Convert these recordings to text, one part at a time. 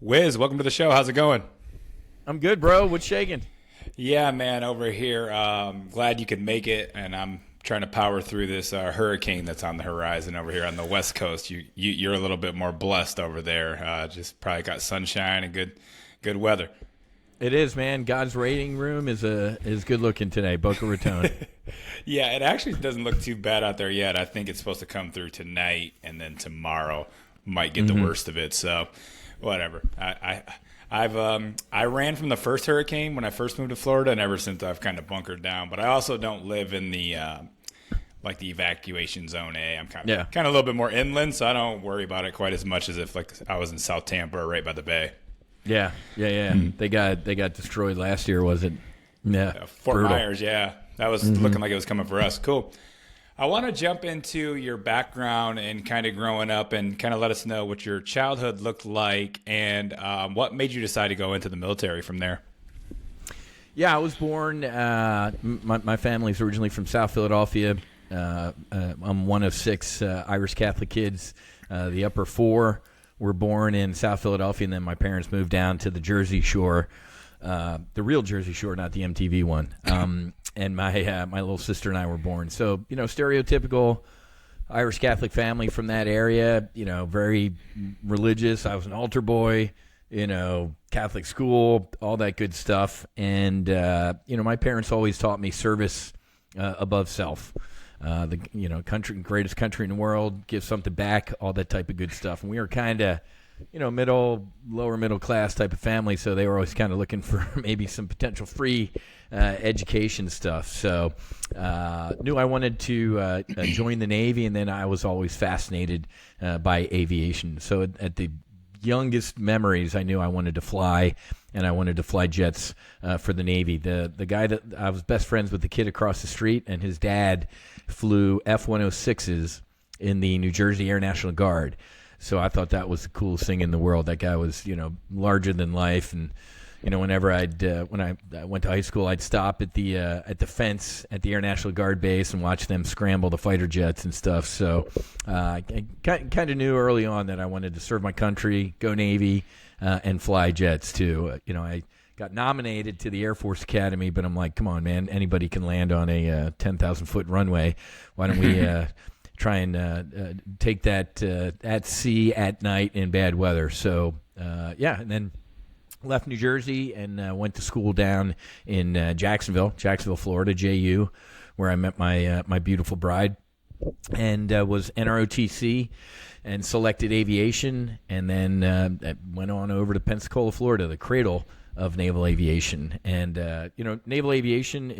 Whiz, welcome to the show. How's it going? I'm good, bro. What's shaking? Yeah, man, over here. Glad you could make it, and I'm trying to power through this hurricane that's on the horizon over here on the West Coast. You're a little bit more blessed over there. Just probably got sunshine and good weather. It is, man. God's rating room is good looking today, Boca Raton. Yeah, it actually doesn't look too bad out there yet. I think it's supposed to come through tonight, and then tomorrow might get the worst of it. So, whatever. I ran from the first hurricane when I first moved to Florida, and ever since I've kind of bunkered down. But I also don't live in the like the evacuation zone A. I'm kind of a little bit more inland, so I don't worry about it quite as much as if like I was in South Tampa or right by the bay. Yeah. They got destroyed last year, was it? Yeah, Fort brutal. Myers. Yeah, that was looking like it was coming for us. Cool. I want to jump into your background and kind of growing up and kind of let us know what your childhood looked like and what made you decide to go into the military from there. Yeah, I was born. My family's originally from South Philadelphia. I'm one of six Irish Catholic kids. The upper four were born in South Philadelphia, and then my parents moved down to the Jersey Shore, the real Jersey Shore, not the MTV one. And my little sister and I were born. So, stereotypical Irish Catholic family from that area, very religious. I was an altar boy, Catholic school, all that good stuff. And, my parents always taught me service above self. Greatest country in the world, give something back, all that type of good stuff. And we were kind of, lower middle class type of family, so they were always kind of looking for maybe some potential free education stuff. So knew I wanted to join the Navy, and then I was always fascinated by aviation. So at the youngest memories, I knew I wanted to fly, and I wanted to fly jets for the Navy. The guy that I was best friends with, the kid across the street, and his dad flew F-106s in the New Jersey Air National Guard. So I thought that was the coolest thing in the world. That guy was, larger than life. And, whenever when I went to high school, I'd stop at the fence at the Air National Guard base and watch them scramble the fighter jets and stuff. So I kind of knew early on that I wanted to serve my country, go Navy, and fly jets too. I got nominated to the Air Force Academy, but I'm like, come on, man, anybody can land on a 10,000-foot runway. Why don't we try and take that at sea at night in bad weather? So, and then left New Jersey and went to school down in Jacksonville, Florida, JU, where I met my beautiful bride, and was NROTC and selected aviation, and then went on over to Pensacola, Florida, the cradle of naval aviation. And naval aviation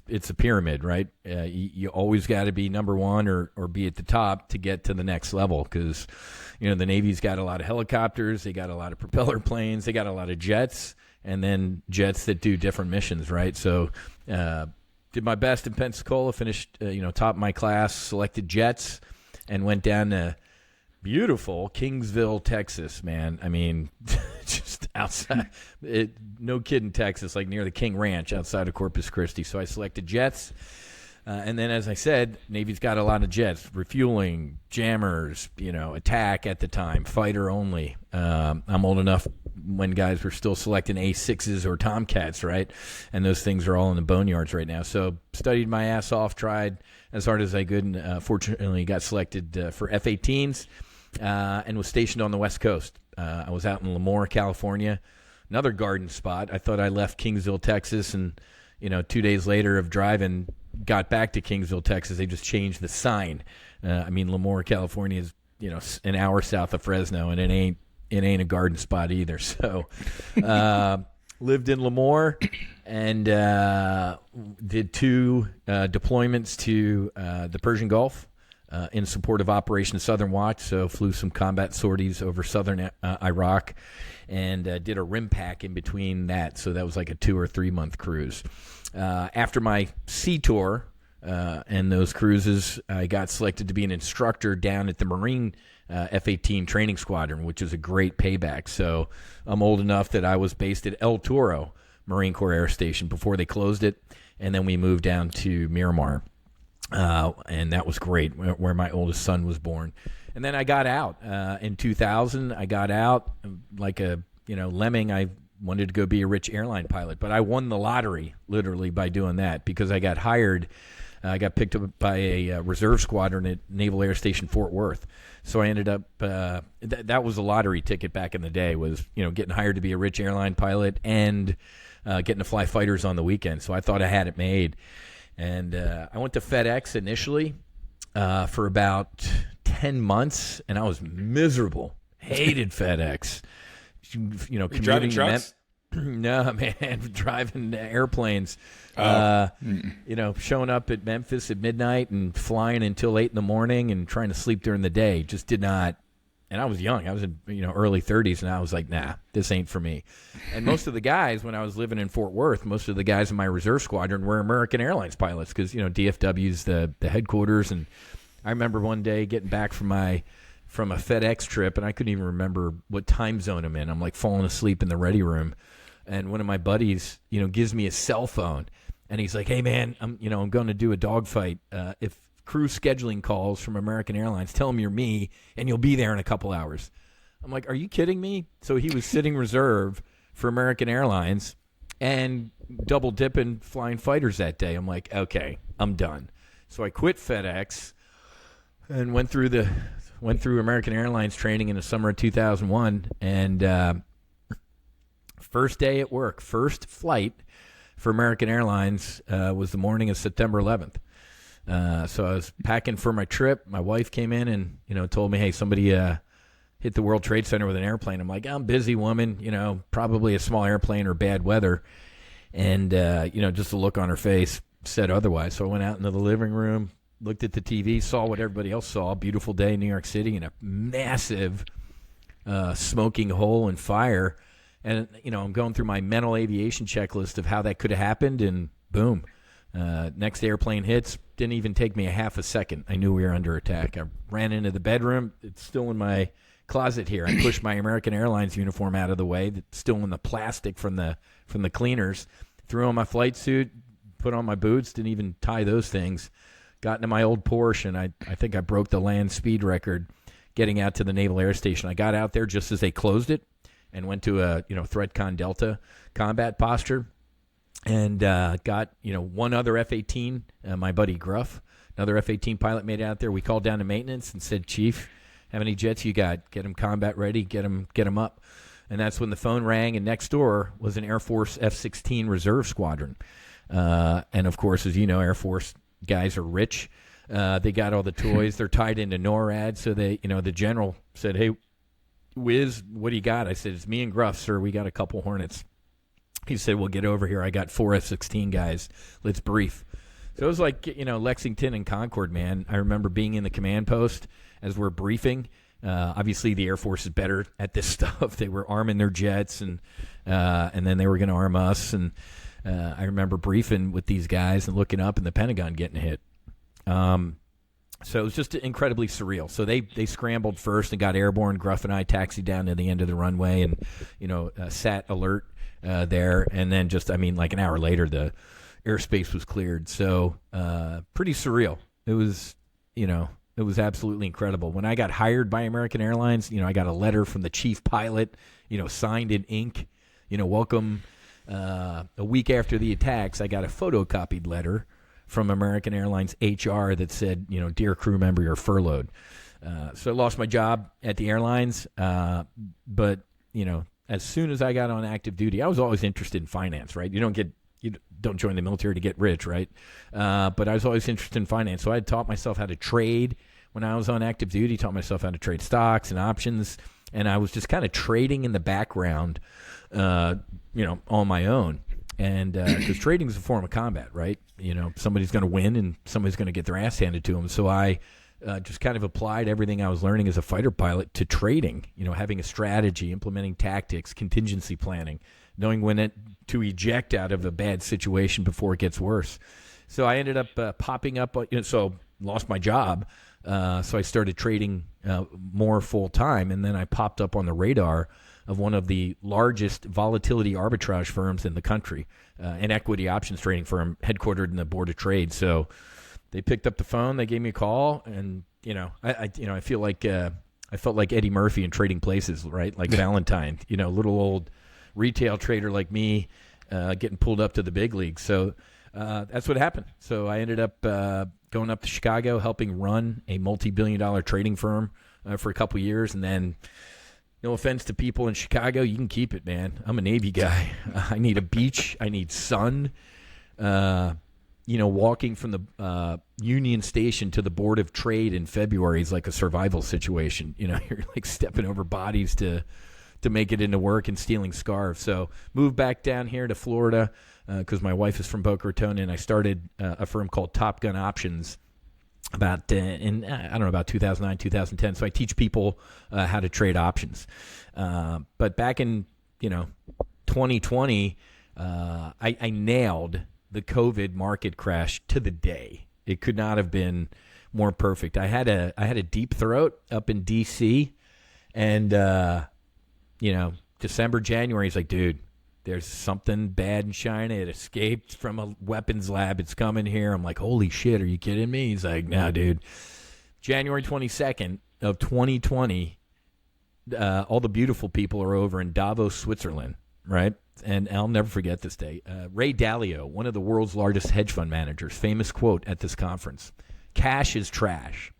it's a pyramid, right? You always got to be number one or be at the top to get to the next level, because the Navy's got a lot of helicopters, they got a lot of propeller planes, they got a lot of jets, and then jets that do different missions, right? So did my best in Pensacola, finished top of my class, selected jets, and went down to beautiful Kingsville, Texas, man. I mean, just outside, no kidding, Texas, like near the King Ranch outside of Corpus Christi. So I selected jets. And then, as I said, Navy's got a lot of jets, refueling, jammers, attack at the time, fighter only. I'm old enough when guys were still selecting A6s or Tomcats, right? And those things are all in the boneyards right now. So studied my ass off, tried as hard as I could, and fortunately got selected for F-18s. And was stationed on the West Coast. I was out in Lemoore, California, another garden spot. I thought I left Kingsville, Texas, and 2 days later of driving, got back to Kingsville, Texas. They just changed the sign. Lemoore, California is an hour south of Fresno, and it ain't a garden spot either. So lived in Lemoore and did two deployments to the Persian Gulf. In support of Operation Southern Watch, so flew some combat sorties over southern Iraq, and did a rim pack in between that. So that was like a 2 or 3 month cruise. After my sea tour and those cruises, I got selected to be an instructor down at the Marine F-18 Training Squadron, which is a great payback. So I'm old enough that I was based at El Toro Marine Corps Air Station before they closed it, and then we moved down to Miramar. And that was great, where my oldest son was born. And then I got out in 2000. I got out like a lemming, I wanted to go be a rich airline pilot, but I won the lottery literally by doing that because I got hired. I got picked up by a reserve squadron at Naval Air Station Fort Worth. So I ended up, that was a lottery ticket back in the day, was, getting hired to be a rich airline pilot and getting to fly fighters on the weekend. So I thought I had it made. And I went to FedEx initially for about 10 months, and I was miserable. Hated FedEx. Driving trucks? No, man, driving airplanes. Showing up at Memphis at midnight and flying until 8 in the morning and trying to sleep during the day. Just did not. And I was young. I was in early 30s, and I was like, nah, this ain't for me. And most of the guys, when I was living in Fort Worth, most of the guys in my reserve squadron were American Airlines pilots because DFW's the headquarters. And I remember one day getting back from a FedEx trip, and I couldn't even remember what time zone I'm in. I'm like falling asleep in the ready room. And one of my buddies, gives me a cell phone, and he's like, "Hey, man, I'm going to do a dogfight. If crew scheduling calls from American Airlines, tell them you're me, and you'll be there in a couple hours." I'm like, "Are you kidding me?" So he was sitting reserve for American Airlines and double dipping flying fighters that day. I'm like, "Okay, I'm done." So I quit FedEx and went through American Airlines training in the summer of 2001, and first day at work, first flight for American Airlines was the morning of September 11th. So I was packing for my trip. My wife came in and, told me, "Hey, somebody hit the World Trade Center with an airplane." I'm like, "I'm busy, woman, probably a small airplane or bad weather." And, just the look on her face said otherwise. So I went out into the living room, looked at the TV, saw what everybody else saw. Beautiful day in New York City and a massive smoking hole and fire. And, I'm going through my mental aviation checklist of how that could have happened, and boom. Next airplane hits. Didn't even take me a half a second. I knew we were under attack. I ran into the bedroom. It's still in my closet here. I pushed my American Airlines uniform out of the way. It's still in the plastic from the cleaners. Threw on my flight suit, put on my boots, didn't even tie those things. Got into my old Porsche, and I think I broke the land speed record getting out to the Naval Air Station. I got out there just as they closed it, and went to a ThreatCon Delta combat posture, and got one other F-18, my buddy Gruff, another F-18 pilot, made it out there. We called down to maintenance and said, "Chief, how many jets you got? Get them combat ready. Get them up." And that's when the phone rang, and next door was an Air Force F-16 reserve squadron. And of course, as you know, Air Force guys are rich. They got all the toys. They're tied into NORAD. So they, the general said, "Hey, Whiz, what do you got?" I said, "It's me and Gruff, sir. We got a couple Hornets." He said, "Well, get over here. I got 4 F-16 guys. Let's brief." So it was like, Lexington and Concord, man. I remember being in the command post as we're briefing. Obviously, the Air Force is better at this stuff. They were arming their jets, and then they were going to arm us. And I remember briefing with these guys and looking up and the Pentagon getting hit. So it was just incredibly surreal. So they scrambled first and got airborne. Gruff and I taxied down to the end of the runway and, sat alert there. And then like an hour later, the airspace was cleared. So pretty surreal. It was, it was absolutely incredible. When I got hired by American Airlines, I got a letter from the chief pilot, signed in ink, welcome. A week after the attacks, I got a photocopied letter from American Airlines HR that said, "Dear crew member, you're furloughed." So I lost my job at the airlines. But, as soon as I got on active duty, I was always interested in finance, right? You don't join the military to get rich, right? But I was always interested in finance. So I had taught myself how to trade when I was on active duty, taught myself how to trade stocks and options. And I was just kind of trading in the background, on my own. And because trading is a form of combat, right? Somebody's going to win and somebody's going to get their ass handed to them. So I just kind of applied everything I was learning as a fighter pilot to trading, having a strategy, implementing tactics, contingency planning, knowing when to eject out of a bad situation before it gets worse. So I ended up popping up, so lost my job. So I started trading more full time, and then I popped up on the radar of one of the largest volatility arbitrage firms in the country, an equity options trading firm headquartered in the Board of Trade. So they picked up the phone, they gave me a call, and I feel like I felt like Eddie Murphy in Trading Places, right? Like Valentine, little old retail trader like me getting pulled up to the big leagues. So that's what happened. So I ended up going up to Chicago, helping run a multi-billion-dollar trading firm for a couple years. And then, no offense to people in Chicago, you can keep it, man. I'm a Navy guy. I need a beach. I need sun. Walking from the Union Station to the Board of Trade in February is like a survival situation. You're like stepping over bodies to make it into work and stealing scarves. So moved back down here to Florida because my wife is from Boca Raton, and I started a firm called TOPGUN Options about 2009, 2010. So I teach people how to trade options. But back in 2020, I nailed the COVID market crash to the day. It could not have been more perfect. I had a deep throat up in DC, and December, January, he's like, dude, there's something bad in China. It escaped from a weapons lab. It's coming here. I'm like, holy shit, are you kidding me? He's like, no, dude. January 22nd of 2020, all the beautiful people are over in Davos, Switzerland, right? And I'll never forget this day. Ray Dalio, one of the world's largest hedge fund managers, famous quote at this conference: cash is trash.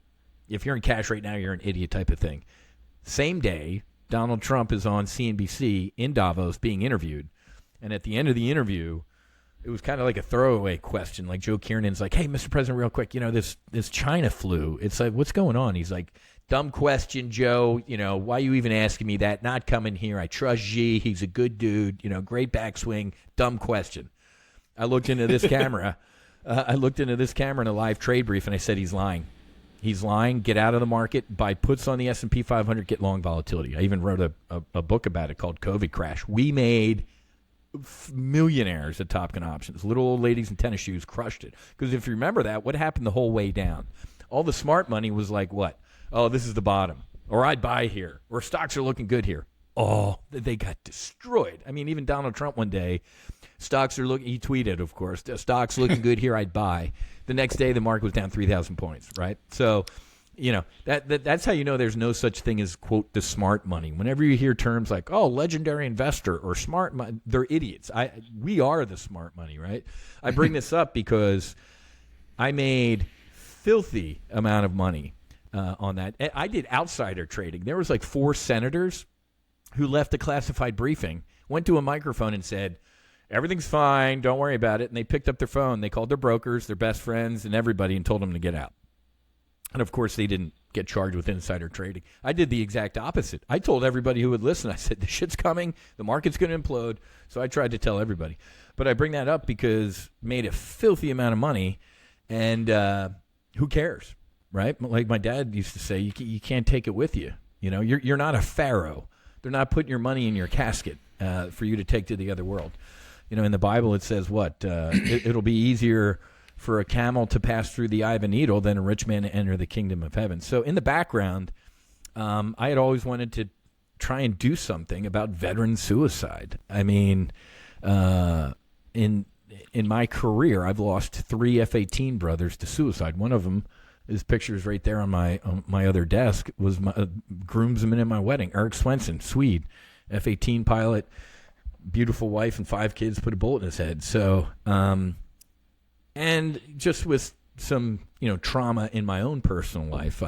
If you're in cash right now, you're an idiot type of thing. Same day, Donald Trump is on CNBC in Davos being interviewed. And at the end of the interview, it was kind of like a throwaway question. Like Joe Kiernan's like, hey, Mr. President, real quick, this China flu. It's like, what's going on? He's like, dumb question, Joe. Why are you even asking me that? Not coming here. I trust Xi. He's a good dude. Great backswing. Dumb question. I looked into this camera. In a live trade brief, and I said, he's lying. He's lying. Get out of the market. Buy puts on the S&P 500. Get long volatility. I even wrote a book about it called COVID Crash. We made millionaires at TOPGUN Options. Little old ladies in tennis shoes crushed it. Because if you remember that, what happened the whole way down? All the smart money was like, what? Oh, this is the bottom. Or I'd buy here. Or stocks are looking good here. Oh, they got destroyed. I mean, even Donald Trump one day, stocks are looking, he tweeted, of course, stocks looking good here, I'd buy. The next day, the market was down 3,000 points, right? So, that's how you know there's no such thing as, quote, the smart money. Whenever you hear terms like, oh, legendary investor or smart money, they're idiots. We are the smart money, right? I bring this up because I made filthy amount of money on that. I did outsider trading. There was like 4 senators who left a classified briefing, went to a microphone and said, everything's fine, don't worry about it. And they picked up their phone. They called their brokers, their best friends, and everybody and told them to get out. And, of course, they didn't get charged with insider trading. I did the exact opposite. I told everybody who would listen, I said, the shit's coming, the market's going to implode. So I tried to tell everybody. But I bring that up because made a filthy amount of money, and who cares, right? Like my dad used to say, you can't take it with you. You're not a pharaoh. They're not putting your money in your casket for you to take to the other world. In the Bible, it says what? It'll be easier for a camel to pass through the eye of a needle than a rich man to enter the kingdom of heaven. So in the background, I had always wanted to try and do something about veteran suicide. I mean, in my career, I've lost 3 F-18 brothers to suicide. One of them, his picture's right there on my other desk, was my groomsman in my wedding, Eric Swenson, Swede, F-18 pilot, beautiful wife and 5 kids, put a bullet in his head. So, and just with some, trauma in my own personal life,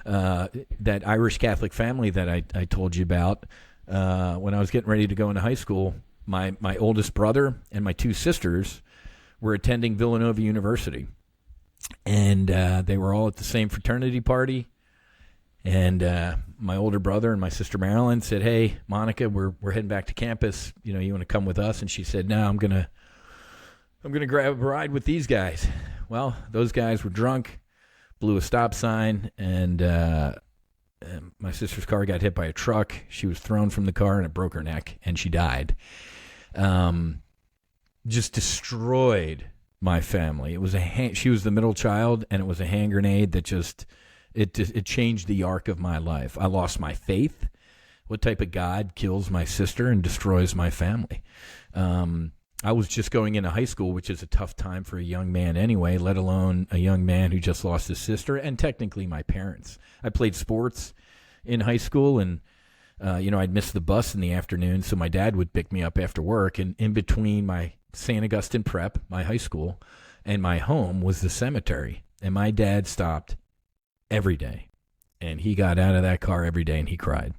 that Irish Catholic family that I told you about, when I was getting ready to go into high school, my oldest brother and my 2 sisters were attending Villanova University. And they were all at the same fraternity party. And my older brother and my sister Marilyn said, hey, Monica, we're heading back to campus. You want to come with us? And she said, no, I'm gonna grab a ride with these guys. Well, those guys were drunk, blew a stop sign, and my sister's car got hit by a truck. She was thrown from the car, and it broke her neck, and she died. Just destroyed my family. It was she was the middle child, and it was a hand grenade that just it changed the arc of my life. I lost my faith. What type of God kills my sister and destroys my family? I was just going into high school, which is a tough time for a young man anyway, let alone a young man who just lost his sister and technically my parents. I played sports. in high school, and I'd miss the bus in the afternoon, so my dad would pick me up after work. And in between my St. Augustine Prep, my high school, and my home was the cemetery. And my dad stopped every day, and he got out of that car every day and he cried.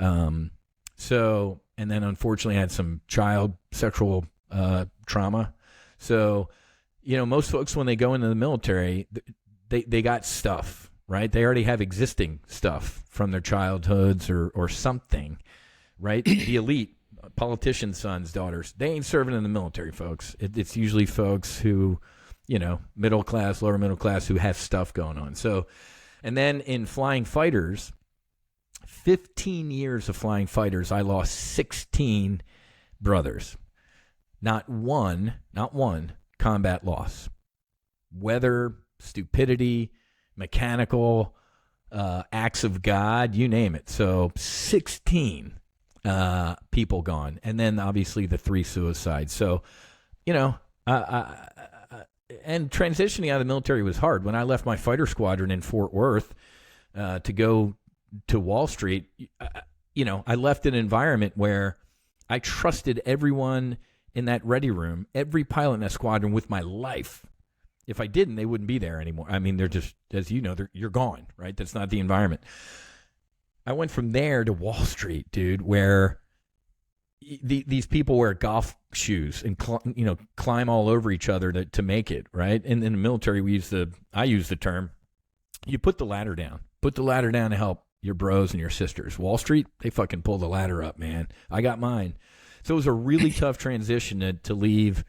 And then unfortunately I had some child sexual trauma. So, most folks, when they go into the military, they got stuff, right? They already have existing stuff from their childhoods or something, right? The elite, politicians' sons, daughters, they ain't serving in the military, folks. It's usually folks who, middle class, lower middle class, who have stuff going on. So, and then in flying fighters, 15 years of flying fighters, I lost 16 brothers. Not one combat loss. Weather, stupidity, mechanical, acts of God, you name it. So 16 people gone. And then obviously the 3 suicides. So, and transitioning out of the military was hard. When I left my fighter squadron in Fort Worth to go to Wall Street, I left an environment where I trusted everyone in that ready room, every pilot in that squadron, with my life. If I didn't, they wouldn't be there anymore. I mean, they're just, as you know, you're gone, right? That's not the environment. I went from there to Wall Street, dude, where these people wear golf shoes and climb all over each other to make it, right? And in the military, I use the term, you put the ladder down. Put the ladder down to help your bros and your sisters. Wall Street, they fucking pull the ladder up, man. I got mine. So it was a really tough transition to leave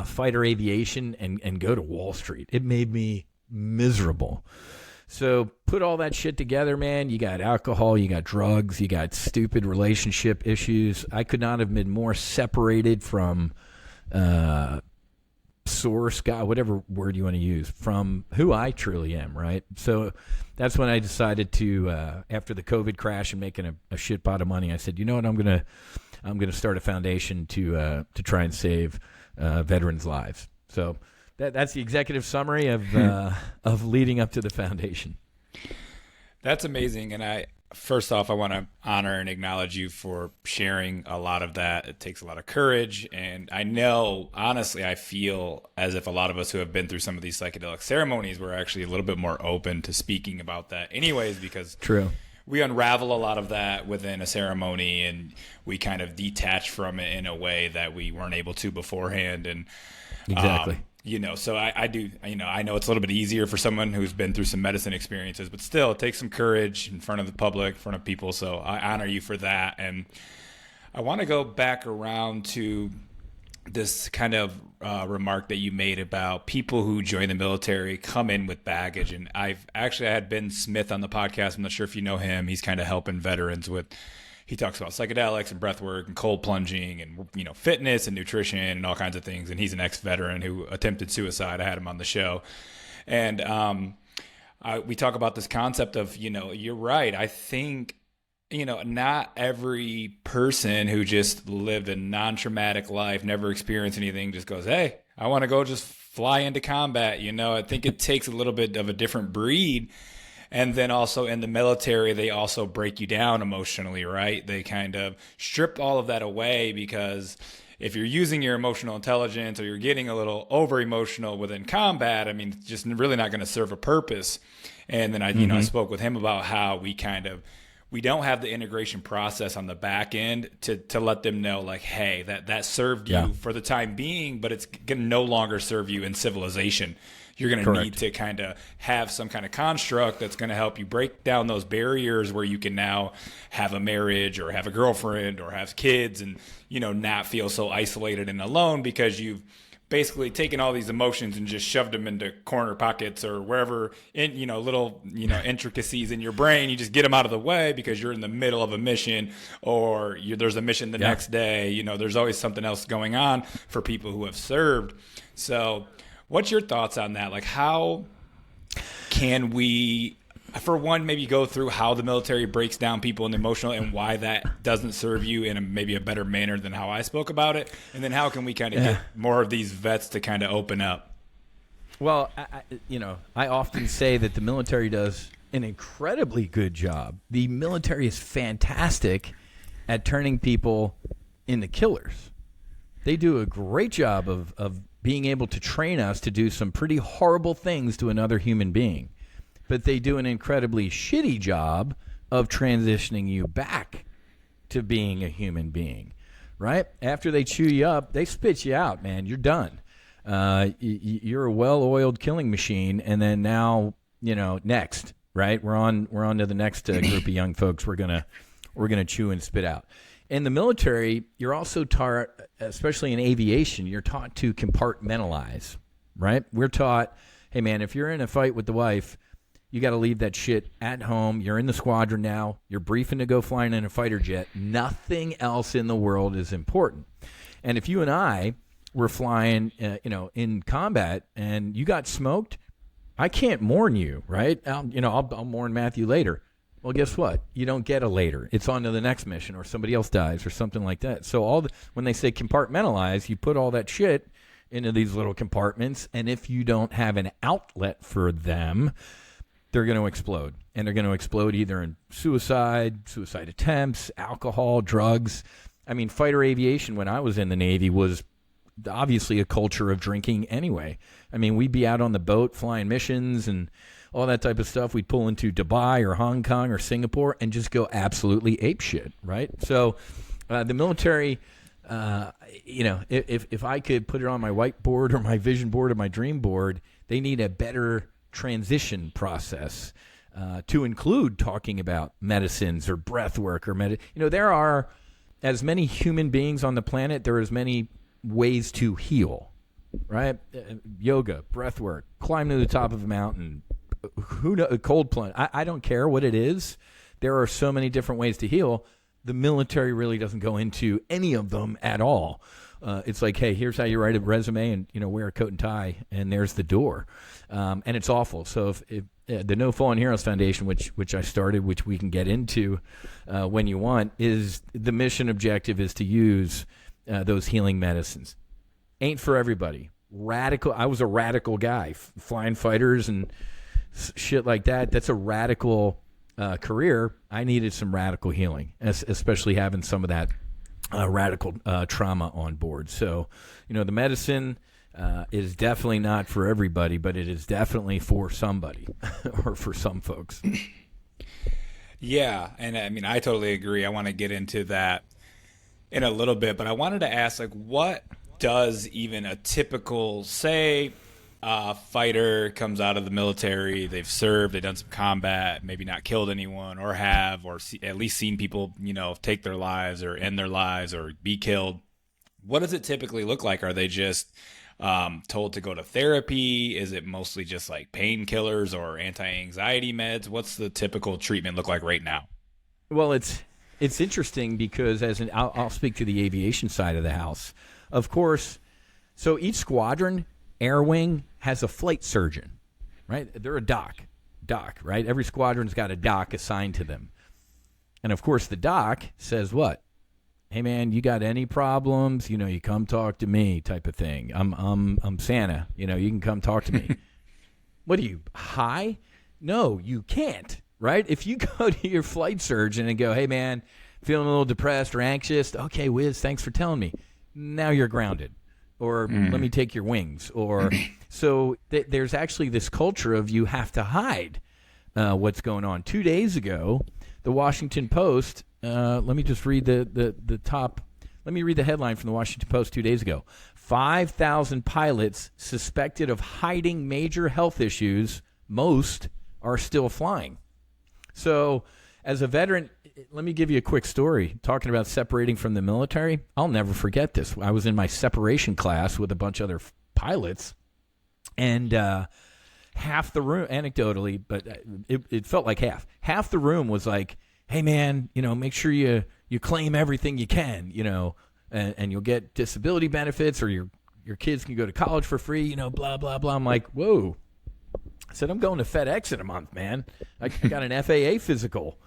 fighter aviation and go to Wall Street. It made me miserable. So put all that shit together, man. You got alcohol, you got drugs, you got stupid relationship issues. I could not have been more separated from source, God, whatever word you want to use, from who I truly am, right? So that's when I decided to, after the COVID crash and making a shit pot of money, I said, you know what, I'm gonna start a foundation to try and save veterans' lives. So that's the executive summary of leading up to the foundation. That's amazing, and First off, I want to honor and acknowledge you for sharing a lot of that. It takes a lot of courage. And I know, honestly, I feel as if a lot of us who have been through some of these psychedelic ceremonies were actually a little bit more open to speaking about that anyways, because True. We unravel a lot of that within a ceremony and we kind of detach from it in a way that we weren't able to beforehand. And exactly. So I do, I know it's a little bit easier for someone who's been through some medicine experiences, but still it takes some courage in front of the public, in front of people. So I honor you for that. And I want to go back around to this kind of remark that you made about people who join the military come in with baggage. And I had Ben Smith on the podcast. I'm not sure if you know him. He's kind of helping veterans with, he talks about psychedelics and breath work and cold plunging and, fitness and nutrition and all kinds of things. And he's an ex-veteran who attempted suicide. I had him on the show. And we talk about this concept of, you're right. I think, not every person who just lived a non-traumatic life, never experienced anything, just goes, hey, I want to go just fly into combat. I think it takes a little bit of a different breed. And then also in the military, they also break you down emotionally, right? They kind of strip all of that away, because if you're using your emotional intelligence or you're getting a little over emotional within combat, it's just really not going to serve a purpose. And then I spoke with him about how we don't have the integration process on the back end to let them know, like, hey, that served you for the time being, but it's going to no longer serve you in civilization. You're going to need to kind of have some kind of construct that's going to help you break down those barriers where you can now have a marriage or have a girlfriend or have kids and, not feel so isolated and alone, because you've basically taken all these emotions and just shoved them into corner pockets or wherever in, little, intricacies in your brain. You just get them out of the way because you're in the middle of a mission, or there's a mission the next day. There's always something else going on for people who have served. So what's your thoughts on that? Like, how can we, for one, maybe go through how the military breaks down people in the emotional and why that doesn't serve you in maybe a better manner than how I spoke about it? And then how can we kind of get more of these vets to kind of open up? Well, I often say that the military does an incredibly good job. The military is fantastic at turning people into killers. They do a great job of being able to train us to do some pretty horrible things to another human being. But they do an incredibly shitty job of transitioning you back to being a human being, right? After they chew you up, they spit you out, man. You're done. You're a well-oiled killing machine, and then now, next, right? We're on to the next group of young folks we're gonna chew and spit out. In the military, you're also taught, especially in aviation, you're taught to compartmentalize, right? We're taught, hey, man, if you're in a fight with the wife, you got to leave that shit at home. You're in the squadron now. You're briefing to go flying in a fighter jet. Nothing else in the world is important. And if you and I were flying, in combat and you got smoked, I can't mourn you, right? I'll mourn Matthew later. Well, guess what? You don't get a later. It's on to the next mission, or somebody else dies, or something like that. So when they say compartmentalize, you put all that shit into these little compartments, and if you don't have an outlet for them, they're going to explode. And they're going to explode either in suicide attempts, alcohol, drugs. I mean, fighter aviation, when I was in the Navy, was obviously a culture of drinking anyway. I mean, we'd be out on the boat flying missions and all that type of stuff. We'd pull into Dubai or Hong Kong or Singapore and just go absolutely apeshit, right? So the military, if I could put it on my whiteboard or my vision board or my dream board, they need a better transition process to include talking about medicines or breath work or there are as many human beings on the planet, there are as many ways to heal, right? Yoga, breath work, climb to the top of a mountain, a cold plunge. I don't care what it is. There are so many different ways to heal. The military really doesn't go into any of them at all. It's like, hey, here's how you write a resume and, wear a coat and tie, and there's the door. And it's awful. So if the No Fallen Heroes Foundation, which I started, which we can get into when you want, is the mission objective is to use those healing medicines. Ain't for everybody. Radical. I was a radical guy, flying fighters and shit like that. That's a radical career. I needed some radical healing, especially having some of that radical trauma on board. So, the medicine is definitely not for everybody, but it is definitely for somebody or for some folks. Yeah, and I mean, I totally agree. I want to get into that in a little bit, but I wanted to ask, what does even a typical, say, fighter comes out of the military, they've served, they've done some combat, maybe not killed anyone, or at least seen people, take their lives or end their lives or be killed. What does it typically look like? Are they just told to go to therapy? Is it mostly just like painkillers or anti-anxiety meds? What's the typical treatment look like right now? Well, it's interesting because I'll speak to the aviation side of the house. Of course, so each squadron, Air Wing, has a flight surgeon, right? They're a doc, right? Every squadron's got a doc assigned to them. And of course, the doc says what? Hey man, you got any problems? You come talk to me, type of thing. I'm Santa. You can come talk to me. What are you, high? No, you can't, right? If you go to your flight surgeon and go, hey man, feeling a little depressed or anxious. Okay, Whiz, thanks for telling me. Now you're grounded. Or let me take your wings. Or so there's actually this culture of you have to hide what's going on. 2 days ago, the Washington Post. Let me just read the top. Let me read the headline from the Washington Post 2 days ago. 5,000 pilots suspected of hiding major health issues. Most are still flying. So, as a veteran, let me give you a quick story. Talking about separating from the military, I'll never forget this. I was in my separation class with a bunch of other pilots, and half the room, anecdotally, but it felt like half the room was like, hey man, make sure you claim everything you can, and you'll get disability benefits, or your kids can go to college for free, blah, blah, blah. I'm like, whoa. I said, I'm going to FedEx in a month, man. I got an FAA physical,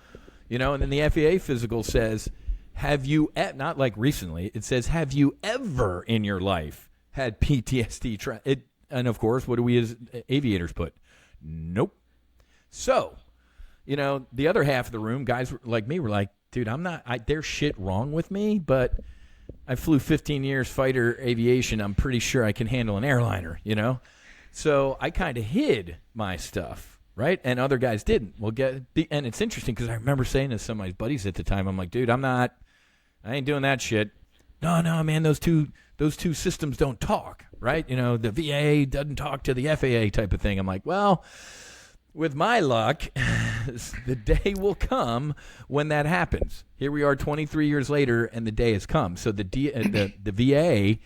and then the FAA physical says, have you, not like recently, it says, have you ever in your life had PTSD? And of course, what do we as aviators put? Nope. So the other half of the room, guys like me, were like, dude, there's shit wrong with me, but I flew 15 years fighter aviation. I'm pretty sure I can handle an airliner, So I kind of hid my stuff, right? And other guys didn't. And it's interesting because I remember saying to some of my buddies at the time, I'm like, dude, I ain't doing that shit. No, man, those two systems don't talk, right? The VA doesn't talk to the FAA type of thing. I'm like, well, with my luck, the day will come when that happens. Here we are 23 years later, and the day has come. So the VA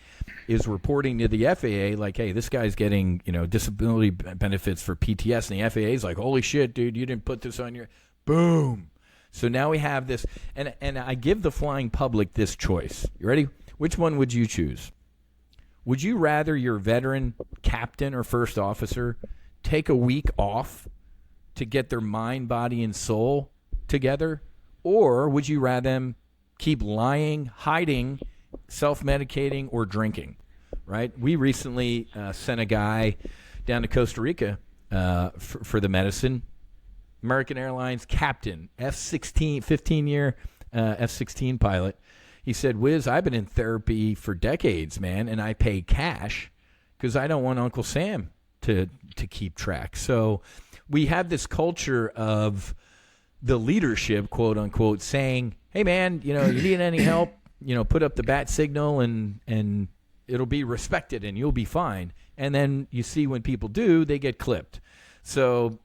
is reporting to the FAA like, hey, this guy's getting disability benefits for PTSD, and the FAA is like, holy shit, dude, you didn't put this on your boom. So now we have this, and I give the flying public this choice. You ready? Which one would you choose? Would you rather your veteran captain or first officer take a week off to get their mind, body, and soul together? Or would you rather them keep lying, hiding, self-medicating, or drinking, right? We recently sent a guy down to Costa Rica for the medicine. American Airlines captain, F-16, 15-year F-16 pilot. He said, Whiz, I've been in therapy for decades, man, and I pay cash because I don't want Uncle Sam to keep track. So we have this culture of the leadership, quote unquote, saying, hey, man, you need any help, put up the bat signal and it'll be respected and you'll be fine. And then you see when people do, they get clipped. So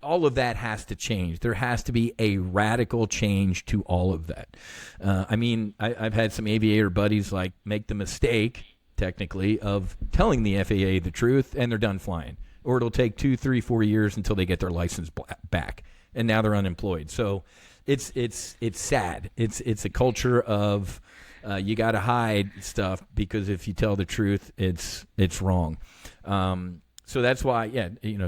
all of that has to change. There has to be a radical change to all of that. I've had some aviator buddies make the mistake, technically, of telling the FAA the truth, and they're done flying. Or it'll take 2, 3, 4 years until they get their license back, and now they're unemployed. So it's sad. It's a culture of you got to hide stuff because if you tell the truth, it's wrong. So that's why,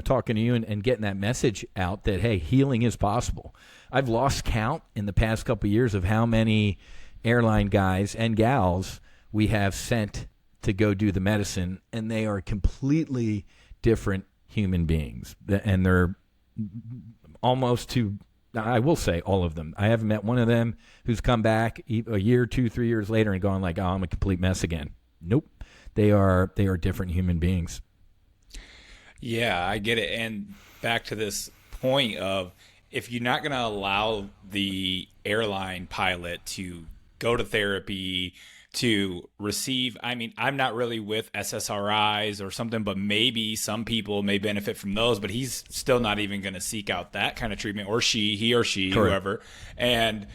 talking to you and getting that message out that, hey, healing is possible. I've lost count in the past couple of years of how many airline guys and gals we have sent to go do the medicine, and they are completely different human beings. And they're almost I will say all of them. I haven't met one of them who's come back a year, 2, 3 years later and gone like, oh, I'm a complete mess again. Nope. They are different human beings. Yeah, I get it. And back to this point of if you're not going to allow the airline pilot to go to therapy, to receive, I'm not really with SSRIs or something, but maybe some people may benefit from those, but he's still not even going to seek out that kind of treatment, or he or she, correct, whoever. And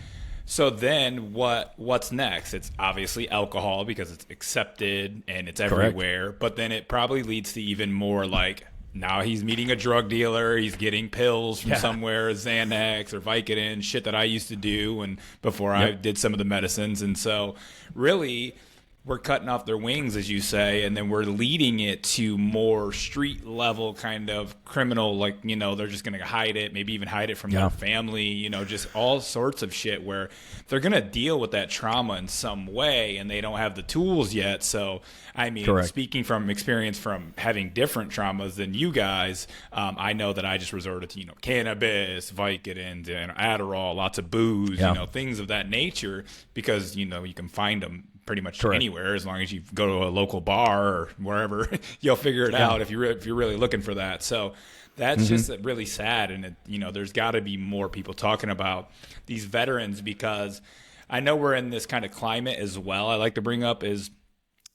so then what's next? It's obviously alcohol because it's accepted and it's everywhere, correct, but then it probably leads to even more now he's meeting a drug dealer. He's getting pills from somewhere, Xanax or Vicodin, shit that I used to do and before I did some of the medicines. And so really we're cutting off their wings, as you say, and then we're leading it to more street level kind of criminal, they're just going to hide it, maybe even hide it from their family, just all sorts of shit where they're going to deal with that trauma in some way and they don't have the tools yet. So, correct, speaking from experience from having different traumas than you guys, I know that I just resorted to, cannabis, Vicodin, Adderall, lots of booze, things of that nature because, you can find them pretty much correct, anywhere as long as you go to a local bar or wherever. You'll figure it out if you're really looking for that. So that's just really sad. And there's got to be more people talking about these veterans because I know we're in this kind of climate as well. I like to bring up is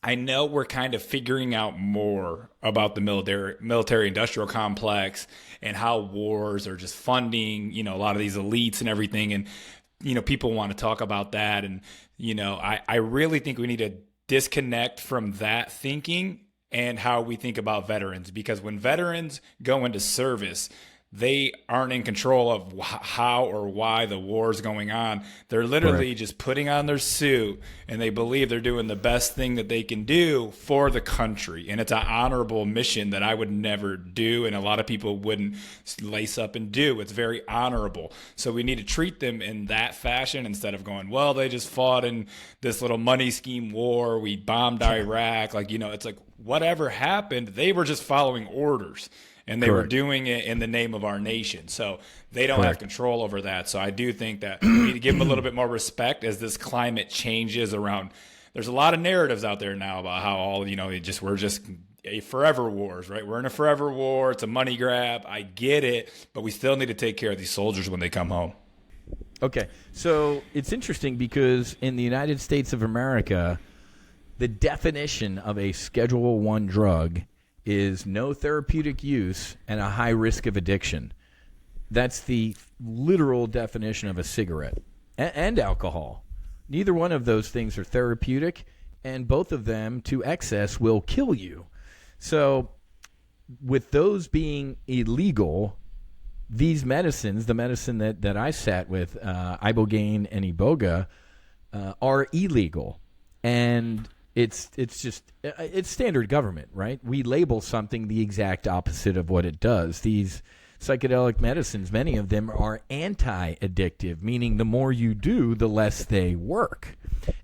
I know we're kind of figuring out more about the military industrial complex and how wars are just funding a lot of these elites and everything. And people want to talk about that. And, I really think we need to disconnect from that thinking and how we think about veterans, because when veterans go into service, they aren't in control of how or why the war is going on. They're literally just putting on their suit and they believe they're doing the best thing that they can do for the country. And it's an honorable mission that I would never do. And a lot of people wouldn't lace up and do. It's very honorable. So we need to treat them in that fashion instead of going, well, they just fought in this little money scheme war. We bombed Iraq. It's like whatever happened, they were just following orders. and they were Correct. doing it in the name of our nation. So they don't have control over that. So I do think that we need to give them a little bit more respect as this climate changes around. There's a lot of narratives out there now about how all, we're just a forever wars, right? We're in a forever war. It's a money grab. I get it, but we still need to take care of these soldiers when they come home. Okay, so it's interesting because in the United States of America, the definition of a Schedule I drug is no therapeutic use and a high risk of addiction. That's the literal definition of a cigarette and alcohol. Neither one of those things are therapeutic, and both of them to excess will kill you. So with those being illegal, these medicines, the medicine that I sat with, Ibogaine and Iboga, are illegal. And it's standard government, right? We label something the exact opposite of what it does. These psychedelic medicines, many of them are anti-addictive, meaning the more you do, the less they work.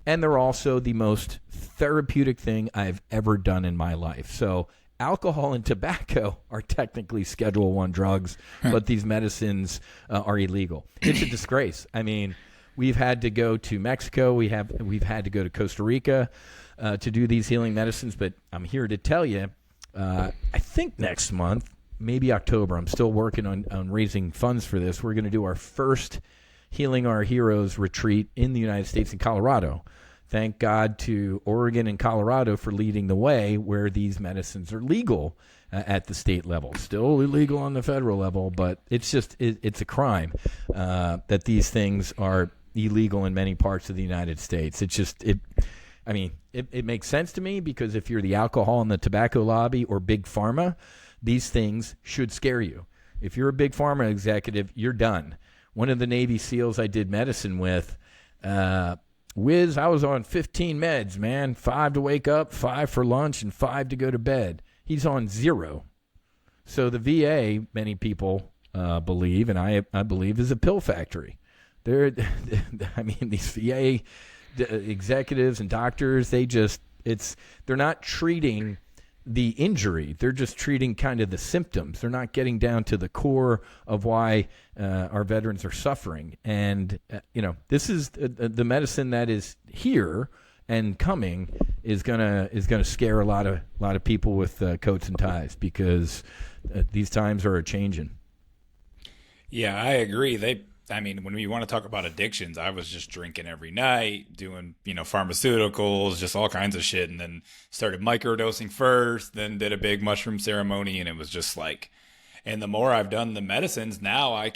And they're also the most therapeutic thing I've ever done in my life. So alcohol and tobacco are technically Schedule I drugs, but these medicines are illegal. It's a disgrace. I mean, we've had to go to Mexico. We've had to go to Costa Rica to do these healing medicines. But I'm here to tell you, I think next month, maybe October, I'm still working on raising funds for this. We're going to do our first Healing Our Heroes retreat in the United States in Colorado. Thank God to Oregon and Colorado for leading the way where these medicines are legal at the state level. Still illegal on the federal level, but it's a crime that these things are illegal in many parts of the United States. It makes sense to me because if you're the alcohol and the tobacco lobby or big pharma, these things should scare you. If you're a big pharma executive, you're done. One of the Navy SEALs I did medicine with, Whiz, I was on 15 meds, man. 5 to wake up, 5 for lunch, and 5 to go to bed. He's on 0. So the VA, many people believe, and I believe, is a pill factory. These VA executives and doctors, they're not treating the injury. They're just treating kind of the symptoms. They're not getting down to the core of why our veterans are suffering. And, this is the medicine that is here and coming is gonna scare a lot of people with coats and ties because these times are a-changing. Yeah, I agree. When we want to talk about addictions, I was just drinking every night, doing, pharmaceuticals, just all kinds of shit. And then started microdosing first, then did a big mushroom ceremony. And it was just like, and the more I've done the medicines, now I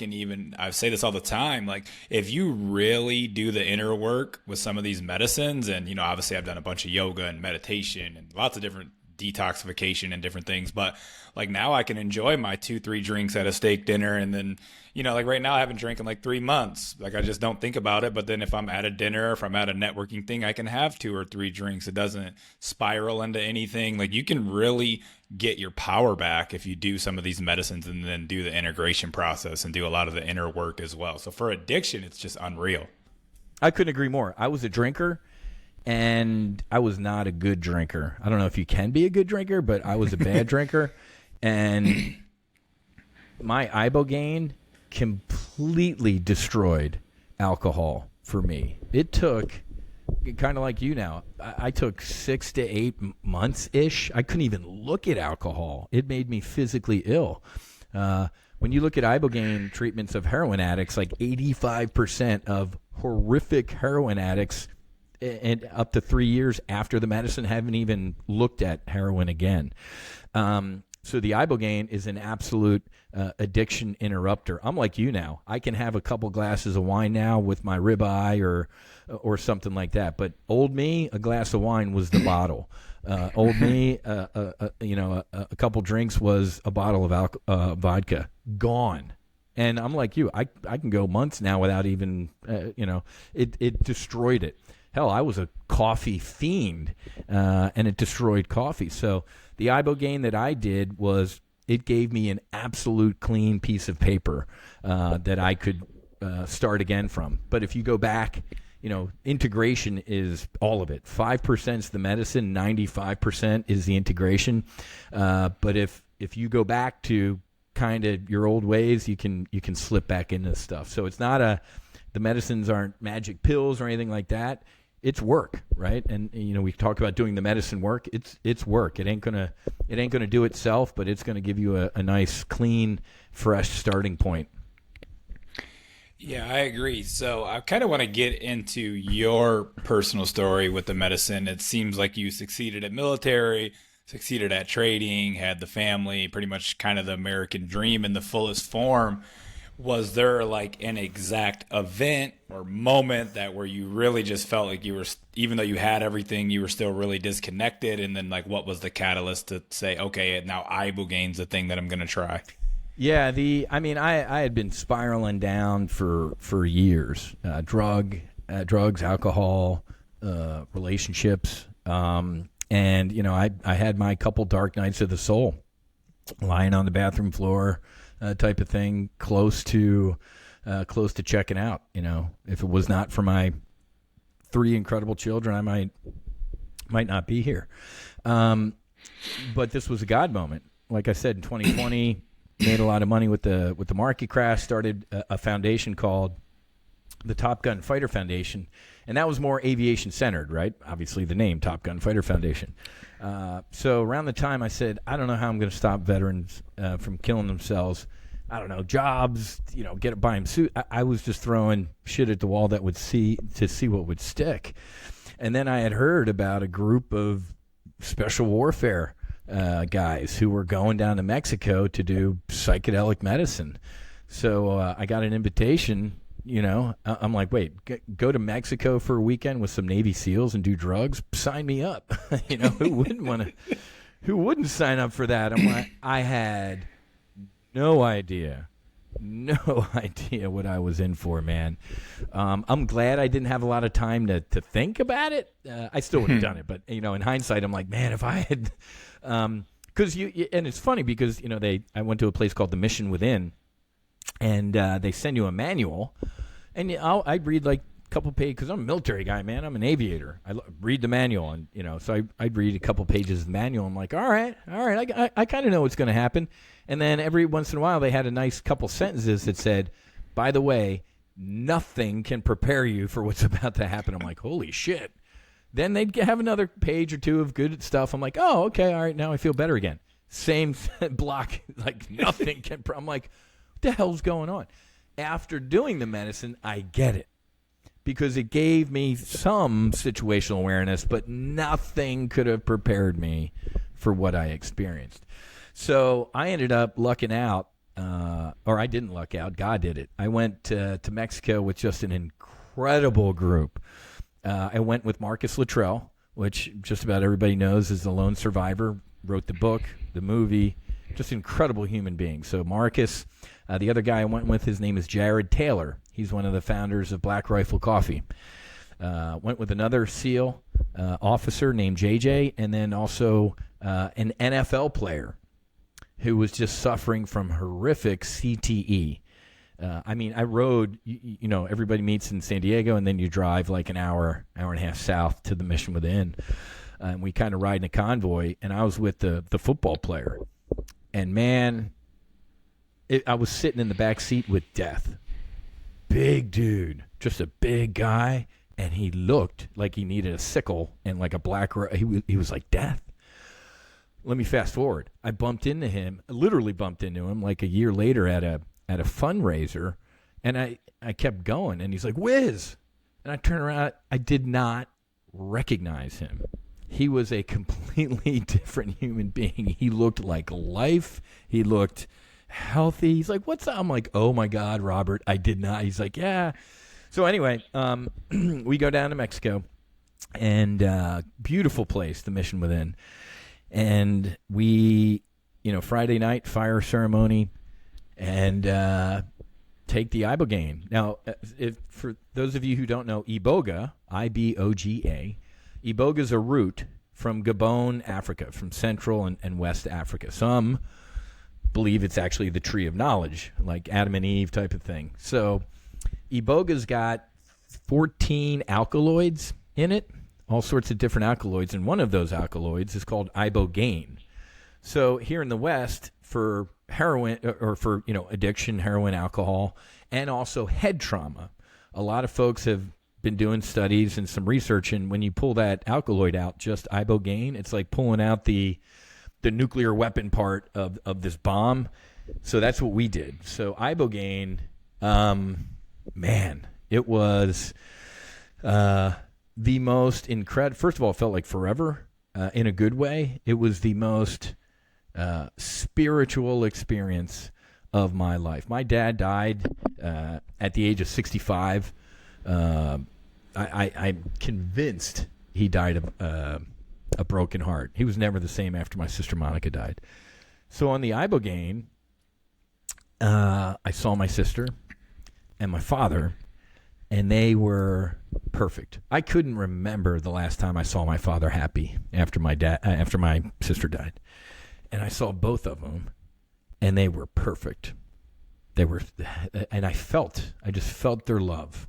say this all the time, like if you really do the inner work with some of these medicines, and, obviously I've done a bunch of yoga and meditation and lots of different detoxification and different things, but like now I can enjoy my 2-3 drinks at a steak dinner, and then like right now I haven't drank in like 3 months. Like I just don't think about it, but then if I'm at a dinner, if I'm at a networking thing, I can have 2 or 3 drinks. It doesn't spiral into anything. Like you can really get your power back if you do some of these medicines and then do the integration process and do a lot of the inner work as well. So for addiction, it's just unreal. I couldn't agree more. I was a drinker, and I was not a good drinker. I don't know if you can be a good drinker, but I was a bad drinker. And my Ibogaine completely destroyed alcohol for me. It took, kind of like you now, I took 6 to 8 months-ish. I couldn't even look at alcohol. It made me physically ill. When you look at Ibogaine treatments of heroin addicts, like 85% of horrific heroin addicts and up to 3 years after the medicine haven't even looked at heroin again. So the Ibogaine is an absolute addiction interrupter. I'm like you now. I can have a couple glasses of wine now with my ribeye or something like that. But old me, a glass of wine was the bottle. Old me, a couple drinks was a bottle of vodka. Gone. And I'm like you. I can go months now without even, it destroyed it. Hell, I was a coffee fiend, and it destroyed coffee. So the Ibogaine that I did it gave me an absolute clean piece of paper that I could start again from. But if you go back, integration is all of it. 5% is the medicine, 95% is the integration. But if if you go back to kind of your old ways, you can slip back into stuff. So it's not the medicines aren't magic pills or anything like that. It's work, right? And we talk about doing the medicine work. It's work. It ain't gonna do itself, but it's gonna give you a nice, clean, fresh starting point. Yeah, I agree. So I kind of want to get into your personal story with the medicine. It seems like you succeeded at military, succeeded at trading, had the family, pretty much kind of the American dream in the fullest form. Was there like an exact event or moment that where you really just felt like you were, even though you had everything, you were still really disconnected? And then like, what was the catalyst to say, okay, now Ibogaine's the thing that I'm going to try? Yeah, I had been spiraling down for years. Drugs, alcohol, relationships. And, I had my couple dark nights of the soul, lying on the bathroom floor, type of thing, close to checking out. If it was not for my 3 incredible children, I might not be here. But this was a God moment. Like I said, in 2020, made a lot of money with the market crash. Started a foundation called the TOPGUN Fighter Foundation, and that was more aviation centered, right? Obviously, the name TOPGUN Fighter Foundation. So around the time I said, I don't know how I'm going to stop veterans from killing themselves. I don't know, jobs, get a buy 'em suit. I was just throwing shit at the wall to see what would stick. And then I had heard about a group of special warfare guys who were going down to Mexico to do psychedelic medicine. So I got an invitation. I'm like, wait, go to Mexico for a weekend with some Navy SEALs and do drugs? Sign me up. Who wouldn't sign up for that? I'm like, I had no idea what I was in for, man. I'm glad I didn't have a lot of time to think about it. I still would have done it, but in hindsight, I'm like, man, if I had, because and it's funny because I went to a place called the Mission Within, and they send you a manual, and I'd read like a couple pages because I'm a military guy, man. I'm an aviator. I read the manual, and so I'd read a couple pages of the manual. I'm like, all right, I kind of know what's going to happen. And then every once in a while, they had a nice couple sentences that said, by the way, nothing can prepare you for what's about to happen. I'm like, holy shit. Then they'd have another page or two of good stuff. I'm like, oh, okay, all right, now I feel better again. Same block, like nothing can. I'm like, what the hell's going on? After doing the medicine, I get it. Because it gave me some situational awareness, but nothing could have prepared me for what I experienced. So I ended up lucking out, or I didn't luck out. God did it. I went to Mexico with just an incredible group. I went with Marcus Luttrell, which just about everybody knows is the lone survivor, wrote the book, the movie, just an incredible human being. So Marcus, the other guy I went with, his name is Jared Taylor. He's one of the founders of Black Rifle Coffee. Went with another SEAL officer named JJ, and then also an NFL player who was just suffering from horrific CTE. I rode, everybody meets in San Diego, and then you drive like an hour and a half south to the Mission Within. And we kind of ride in a convoy, and I was with the football player. And, man, I was sitting in the back seat with Death. Big dude, just a big guy, and he looked like he needed a sickle and like a black, he was like Death. Let me fast forward. I literally bumped into him like a year later at a fundraiser, and I kept going, and he's like, Whiz. And I turned around. I did not recognize him. He was a completely different human being. He looked like life. He looked healthy. He's like, what's up? I'm like, oh, my God, Robert, I did not. He's like, yeah. So anyway, we go down to Mexico, and beautiful place, the Mission Within. And we, Friday night, fire ceremony, and take the Ibogaine. Now, for those of you who don't know, Iboga, I-B-O-G-A, Iboga is a root from Gabon, Africa, from Central and West Africa. Some believe it's actually the tree of knowledge, like Adam and Eve type of thing. So Iboga's got 14 alkaloids in it, all sorts of different alkaloids, and one of those alkaloids is called Ibogaine. So here in the West, for heroin or for addiction, heroin, alcohol, and also head trauma, a lot of folks have been doing studies and some research, and when you pull that alkaloid out, just Ibogaine, it's like pulling out the nuclear weapon part of this bomb. So that's what we did. So Ibogaine, man, it was the most incredible. First of all, it felt like forever in a good way. It was the most spiritual experience of my life. My dad died at the age of 65. I'm convinced he died of a broken heart. He was never the same after my sister Monica died. So on the Ibogaine, I saw my sister and my father, and they were perfect. I couldn't remember the last time I saw my father happy after my sister died. And I saw both of them, and they were perfect. And I just felt their love.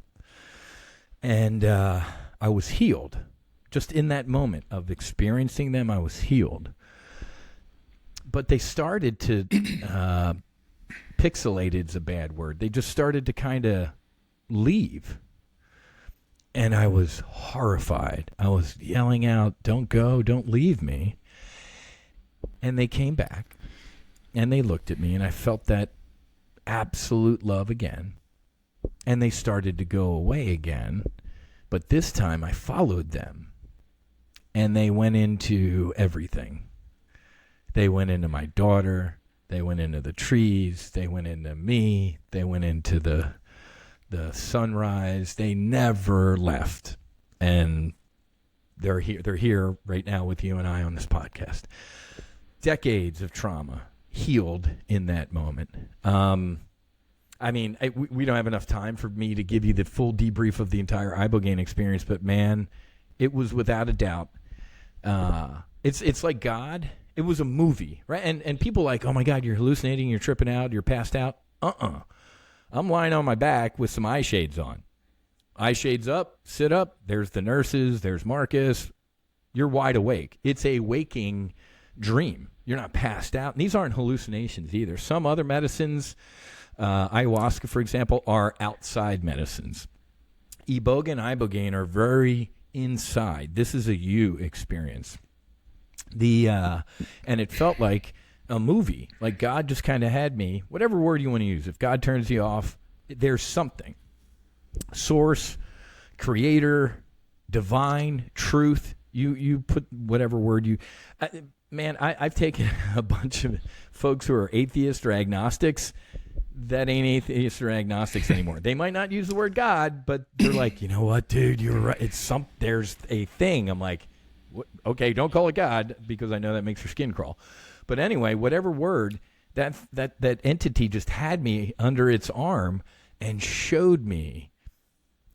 And I was healed. Just in that moment of experiencing them, I was healed. But they started to, pixelated is a bad word. They just started to kind of leave. And I was horrified. I was yelling out, "Don't go, don't leave me." And they came back, and they looked at me, and I felt that absolute love again. And they started to go away again. But this time I followed them, and they went into everything. They went into my daughter. They went into the trees. They went into me. They went into the sunrise. They never left. And they're here right now with you and I on this podcast. Decades of trauma healed in that moment. I mean, we don't have enough time for me to give you the full debrief of the entire Ibogaine experience, but man, it was without a doubt. It's like God. It was a movie, right? And people like, "Oh my God, you're hallucinating, you're tripping out, you're passed out." I'm lying on my back with some eye shades on. Eye shades up, sit up. There's the nurses. There's Marcus. You're wide awake. It's a waking dream. You're not passed out. And these aren't hallucinations either. Some other medicines, ayahuasca, for example, are outside medicines. Iboga and Ibogaine are very inside. This is a you experience. And it felt like a movie. Like God just kind of had me, whatever word you want to use. If God turns you off, there's something. Source, creator, divine, truth. You put whatever word you... Man, I've taken a bunch of folks who are atheists or agnostics that ain't atheists or agnostics anymore. They might not use the word God, but they're like, "You know what, dude, you're right. There's a thing." I'm like, okay, don't call it God, because I know that makes your skin crawl. But anyway, whatever word, that entity just had me under its arm and showed me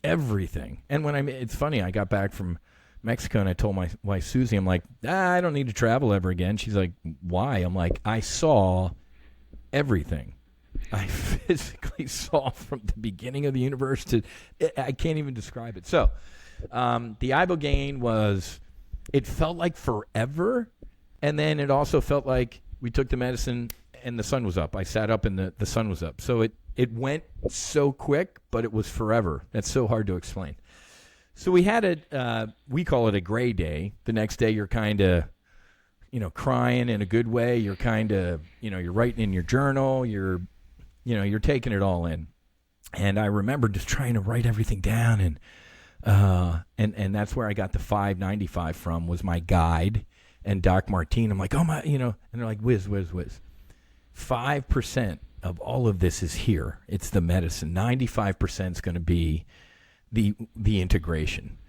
everything. And it's funny, I got back from Mexico, and I told my wife, Susie, I'm like, I don't need to travel ever again. She's like, why? I'm like, I saw everything. I physically saw from the beginning of the universe to, I can't even describe it. So the Ibogaine it felt like forever. And then it also felt like we took the medicine and the sun was up. I sat up and the sun was up. So it went so quick, but it was forever. That's so hard to explain. So we had we call it a gray day. The next day you're kind of, crying in a good way. You're kind of, you're writing in your journal. You're taking it all in. And I remember just trying to write everything down. And that's where I got the 595 from, was my guide and Doc Martine. I'm like, oh my, and they're like, whiz. 5% of all of this is here. It's the medicine. 95% is going to be the integration.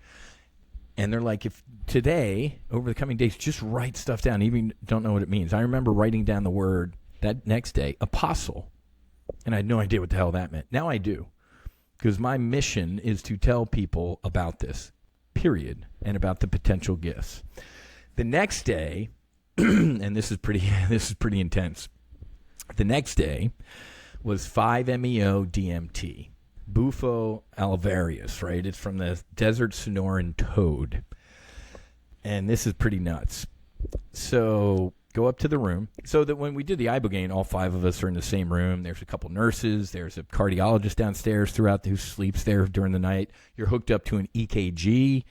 And they're like, if today, over the coming days, just write stuff down, even don't know what it means. I remember writing down the word that next day, apostle. And I had no idea what the hell that meant. Now I do. Because my mission is to tell people about this, period, and about the potential gifts. The next day, and this is pretty intense. The next day was 5-MeO DMT, Bufo alvarius, right? It's from the desert Sonoran toad. And this is pretty nuts. So go up to the room. So that when we did the Ibogaine, all 5 of us are in the same room. There's a couple nurses. There's a cardiologist downstairs who sleeps there during the night. You're hooked up to an EKG.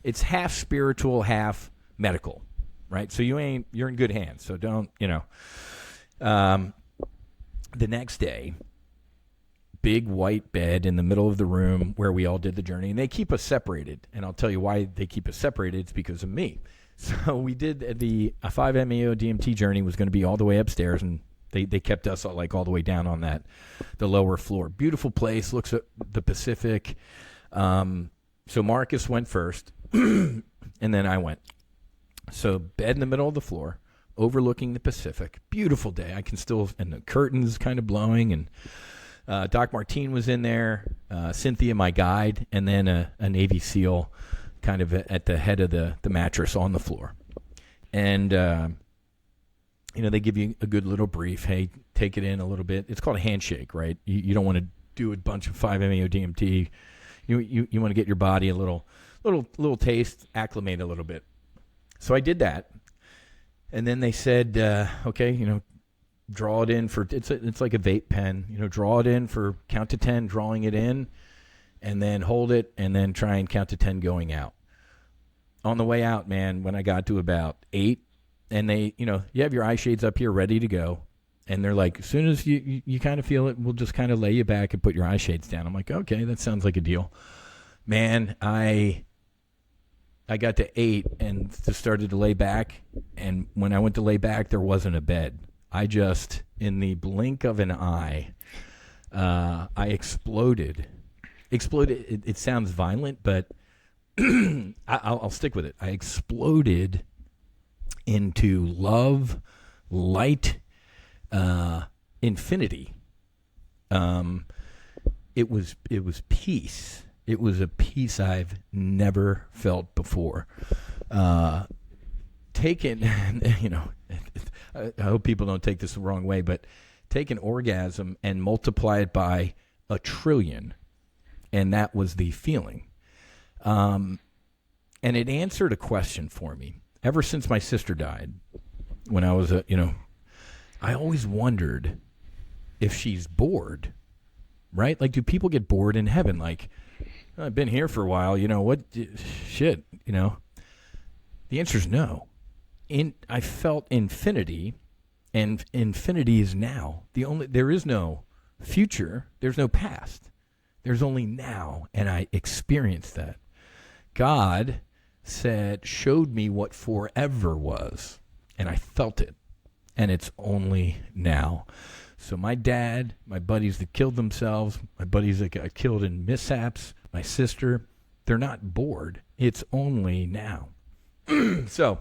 It's half spiritual, half medical, right? So you're in good hands. So don't, the next day, big white bed in the middle of the room where we all did the journey, and they keep us separated. And I'll tell you why they keep us separated. It's because of me. So we did a 5-MeO DMT journey was going to be all the way upstairs, and they kept us all the way down on the lower floor. Beautiful place, looks at the Pacific. So Marcus went first, and then I went. So bed in the middle of the floor, overlooking the Pacific. Beautiful day. And the curtains kind of blowing, and Doc Martine was in there, Cynthia, my guide, and then a Navy SEAL kind of at the head of the mattress on the floor. And, they give you a good little brief. Hey, take it in a little bit. It's called a handshake, right? You don't want to do a bunch of 5-MeO DMT. You want to get your body a little taste, acclimate a little bit. So I did that. And then they said, okay, draw it in for, it's like a vape pen, draw it in for count to 10, drawing it in, and then hold it, and then try and count to 10 going out. On the way out, man, when I got to about 8, and they, you have your eye shades up here ready to go, and they're like, as soon as you kind of feel it, we'll just kind of lay you back and put your eye shades down. I'm like, okay, that sounds like a deal. Man, I got to 8 and just started to lay back, and when I went to lay back, there wasn't a bed. I just, in the blink of an eye, I exploded. It sounds violent, but I'll stick with it. I exploded into love, light, infinity. It was peace. It was a peace I've never felt before. Taken, I hope people don't take this the wrong way, but take an orgasm and multiply it by 1 trillion, and that was the feeling. And it answered a question for me. Ever since my sister died, when I was I always wondered if she's bored, right? Like, do people get bored in heaven? Like, I've been here for a while, what shit, The answer is no. I felt infinity, and infinity is now. There is no future, there's no past. There's only now, and I experienced that. God showed me what forever was, and I felt it, and it's only now. So my dad, my buddies that killed themselves, my buddies that got killed in mishaps, my sister, they're not bored. It's only now. So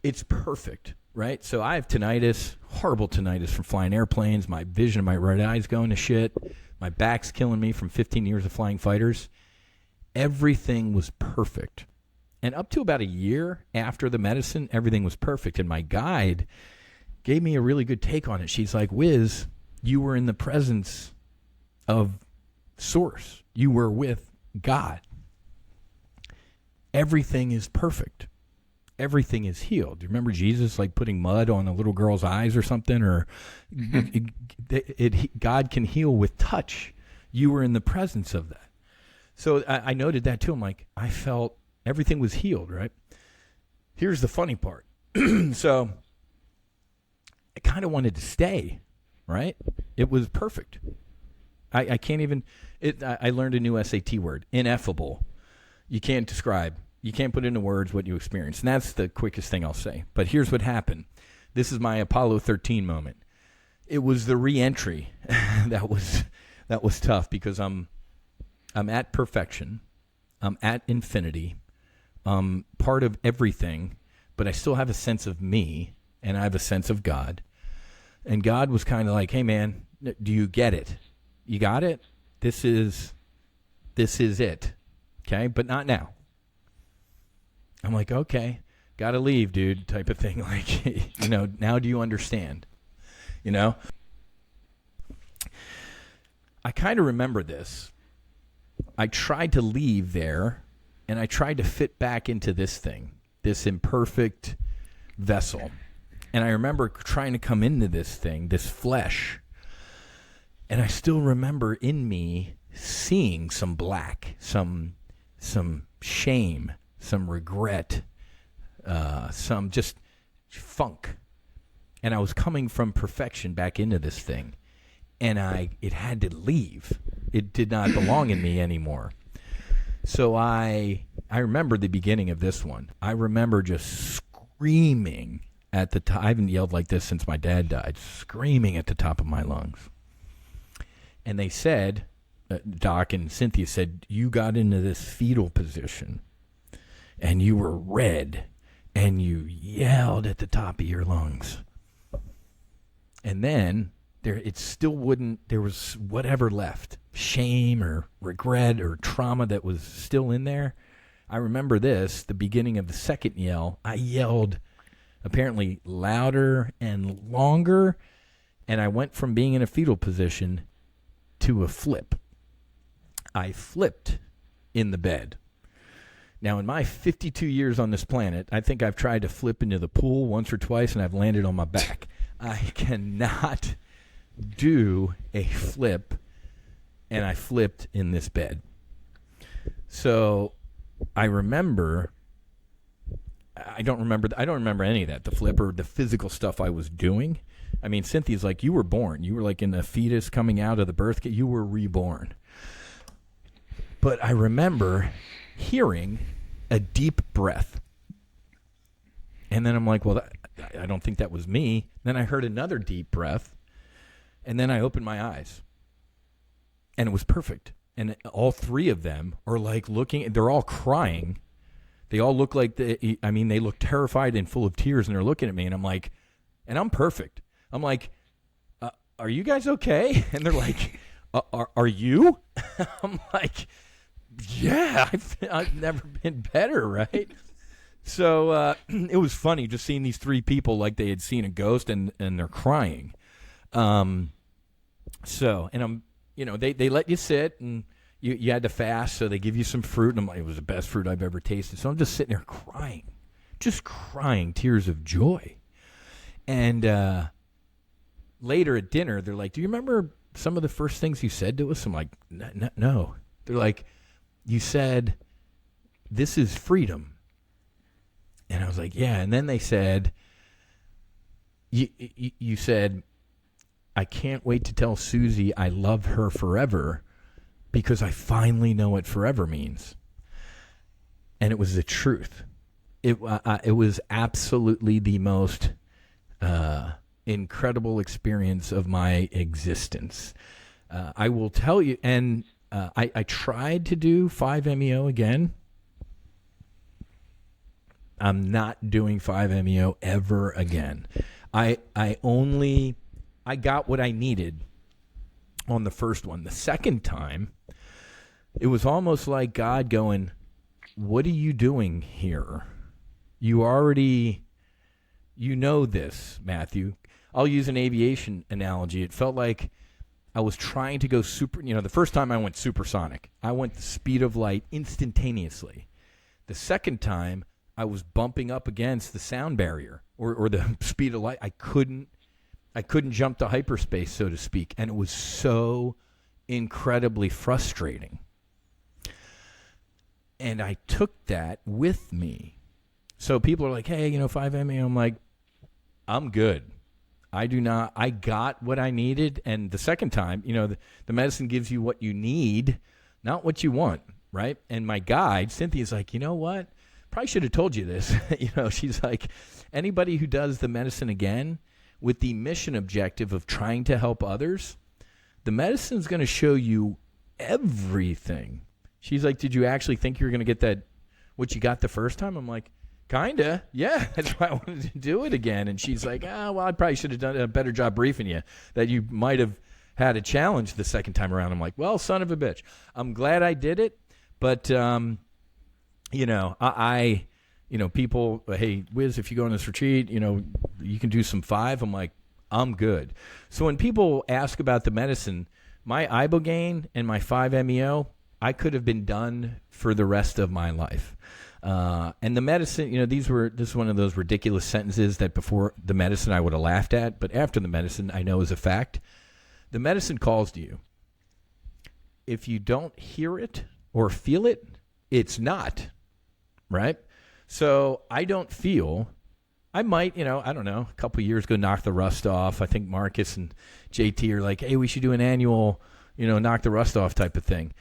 it's perfect, right? So I have tinnitus, horrible tinnitus from flying airplanes. My vision of my right eye's going to shit. My back's killing me from 15 years of flying fighters. Everything was perfect. And up to about a year after the medicine, everything was perfect. And my guide gave me a really good take on it. She's like, Whiz, you were in the presence of Source. You were with God. Everything is perfect. Everything is healed. Do you remember Jesus putting mud on a little girl's eyes or something? Or God can heal with touch. You were in the presence of that. So I noted that too. I'm like, I felt everything was healed, right? Here's the funny part. So I kind of wanted to stay, right? It was perfect. I can't even, I learned a new SAT word, ineffable. You can't describe, you can't put into words what you experienced. And that's the quickest thing I'll say. But here's what happened. This is my Apollo 13 moment. It was the re-entry that was tough, because I'm at perfection. I'm at infinity. I'm part of everything, but I still have a sense of me, and I have a sense of God. And God was kind of like, hey, man, do you get it? You got it? This is it. Okay? But not now. I'm like, okay, got to leave, dude, type of thing. Like, now do you understand? I kind of remember this. I tried to leave there, and I tried to fit back into this thing, this imperfect, vessel. And I remember trying to come into this thing, this flesh. And I still remember in me seeing some black, some shame, some regret, some just funk. And I was coming from perfection back into this thing. And it had to leave. It did not belong in me anymore. So I remember the beginning of this one. I remember just screaming at the top. I haven't yelled like this since my dad died. Screaming at the top of my lungs. And they said, Doc and Cynthia said, you got into this fetal position. And you were red. And you yelled at the top of your lungs. And then it still wouldn't, there was whatever left, shame or regret or trauma that was still in there. I remember this, the beginning of the second yell, I yelled apparently louder and longer, and I went from being in a fetal position to a flip. I flipped in the bed. Now, in my 52 years on this planet, I think I've tried to flip into the pool once or twice, and I've landed on my back. I cannot do a flip, and I flipped in this bed. So I don't remember any of that, the flip or the physical stuff I was doing. I mean, Cynthia's like, you were born. You were like in a fetus coming out of the birth kit. You were reborn. But I remember hearing a deep breath. And then I'm like, well, I don't think that was me. Then I heard another deep breath. And then I opened my eyes. And it was perfect. And all three of them are like looking, they're all crying. They all look like, they look terrified and full of tears. And they're looking at me. And I'm like, and I'm perfect. I'm like, are you guys okay? And they're like, are you? I'm like, yeah, I've never been better, right? So it was funny just seeing these three people like they had seen a ghost and they're crying. And they let you sit and you had to fast, so they give you some fruit. And I'm like, it was the best fruit I've ever tasted. So I'm just sitting there crying, tears of joy. And later at dinner, they're like, do you remember some of the first things you said to us? I'm like, no. They're like, you said, this is freedom. And I was like, yeah. And then they said, you said, I can't wait to tell Susie I love her forever because I finally know what forever means. And it was the truth. It was absolutely the most incredible experience of my existence. I will tell you, and I tried to do 5-MeO again. I'm not doing 5-MeO ever again. I got what I needed on the first one. The second time, it was almost like God going, what are you doing here? You know this, Matthew. I'll use an aviation analogy. It felt like I was trying to go the first time I went supersonic. I went the speed of light instantaneously. The second time, I was bumping up against the sound barrier or the speed of light. I couldn't jump to hyperspace, so to speak, and it was so incredibly frustrating. And I took that with me. So people are like, hey, 5-MeO. I'm like, I'm good. I got what I needed. And the second time, the medicine gives you what you need, not what you want, right? And my guide, Cynthia's like, you know what? Probably should have told you this. She's like, anybody who does the medicine again with the mission objective of trying to help others, the medicine's going to show you everything. She's like, did you actually think you were going to get that, what you got the first time? I'm like, kinda, yeah. That's why I wanted to do it again. And she's like, well, I probably should have done a better job briefing you, that you might have had a challenge the second time around. I'm like, well, son of a bitch. I'm glad I did it, but people, hey, Whiz, if you go on this retreat, you can do some 5. I'm like, I'm good. So when people ask about the medicine, my Ibogaine and my 5-MeO, I could have been done for the rest of my life. And the medicine, this is one of those ridiculous sentences that before the medicine I would have laughed at, but after the medicine I know is a fact. The medicine calls to you. If you don't hear it or feel it, it's not, right? So I don't feel, I might, I don't know, a couple of years ago knock the rust off. I think Marcus and JT are like, hey, we should do an annual, knock the rust off type of thing.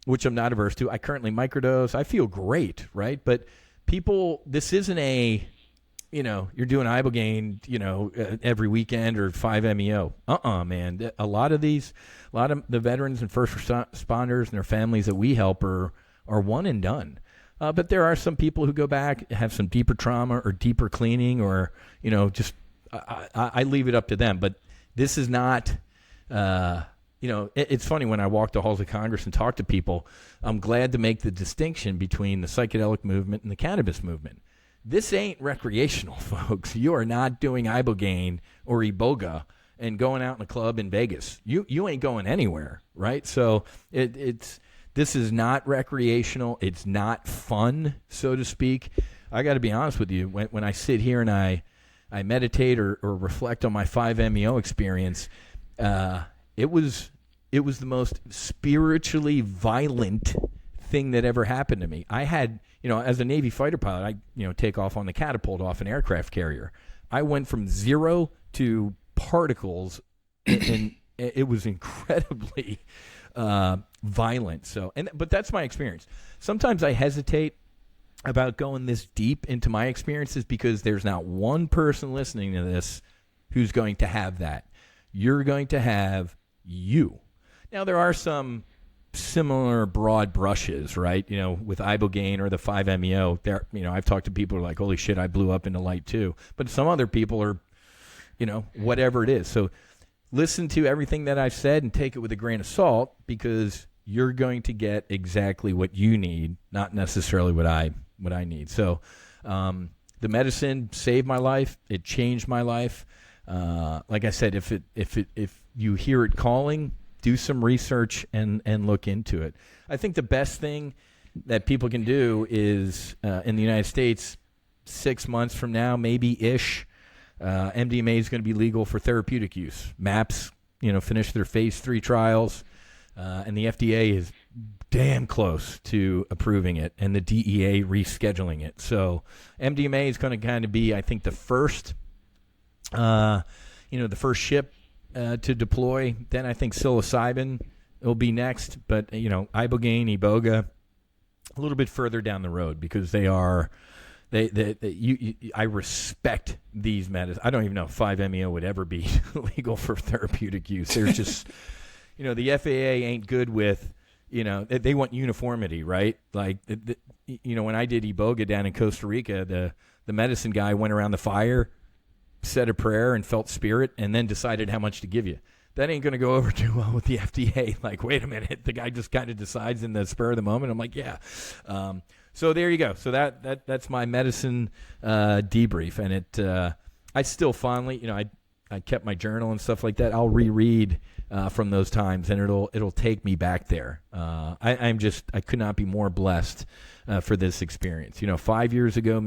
Which I'm not averse to. I currently microdose. I feel great, right? But people, this isn't a, you're doing Ibogaine, every weekend or 5-MeO. Man. A lot of the veterans and first responders and their families that we help are one and done. But there are some people who go back, have some deeper trauma or deeper cleaning or, just I leave it up to them. But this is not... it's funny when I walk the halls of Congress and talk to people, I'm glad to make the distinction between the psychedelic movement and the cannabis movement. This ain't recreational, folks. You are not doing Ibogaine or Iboga and going out in a club in Vegas. You ain't going anywhere, right? So this is not recreational. It's not fun, so to speak. I got to be honest with you. When I sit here and I meditate or reflect on my 5-MeO experience, it was the most spiritually violent thing that ever happened to me. I had, as a Navy fighter pilot, I, take off on the catapult off an aircraft carrier. I went from 0 to particles, and it was incredibly violent. But that's my experience. Sometimes I hesitate about going this deep into my experiences because there's not one person listening to this who's going to have that. You're going to have you. Now, there are some similar broad brushes, right? With Ibogaine or the 5-MeO. There, I've talked to people who are like, holy shit, I blew up into light too. But some other people are, whatever it is. So listen to everything that I've said and take it with a grain of salt because you're going to get exactly what you need, not necessarily what I need. So the medicine saved my life. It changed my life. Like I said, if you hear it calling, do some research and look into it. I think the best thing that people can do is in the United States, 6 months from now, maybe-ish, MDMA is going to be legal for therapeutic use. MAPS, finished their phase 3 trials, and the FDA is damn close to approving it, and the DEA rescheduling it. So MDMA is going to kind of be, I think, the first ship to deploy. Then I think psilocybin will be next, but Ibogaine, Iboga, a little bit further down the road because I respect these medicines. I don't even know if 5-MeO would ever be legal for therapeutic use. There's just, the FAA ain't good with, they want uniformity, right? Like, when I did Iboga down in Costa Rica, the medicine guy went around the fire, said a prayer and felt spirit and then decided how much to give you. That ain't going to go over too well with the FDA. Like, wait a minute, the guy just kind of decides in the spur of the moment. I'm like, yeah. So there you go. So that's my medicine debrief. And I still fondly, I kept my journal and stuff like that. I'll reread from those times and it'll take me back there. I could not be more blessed for this experience. 5 years ago,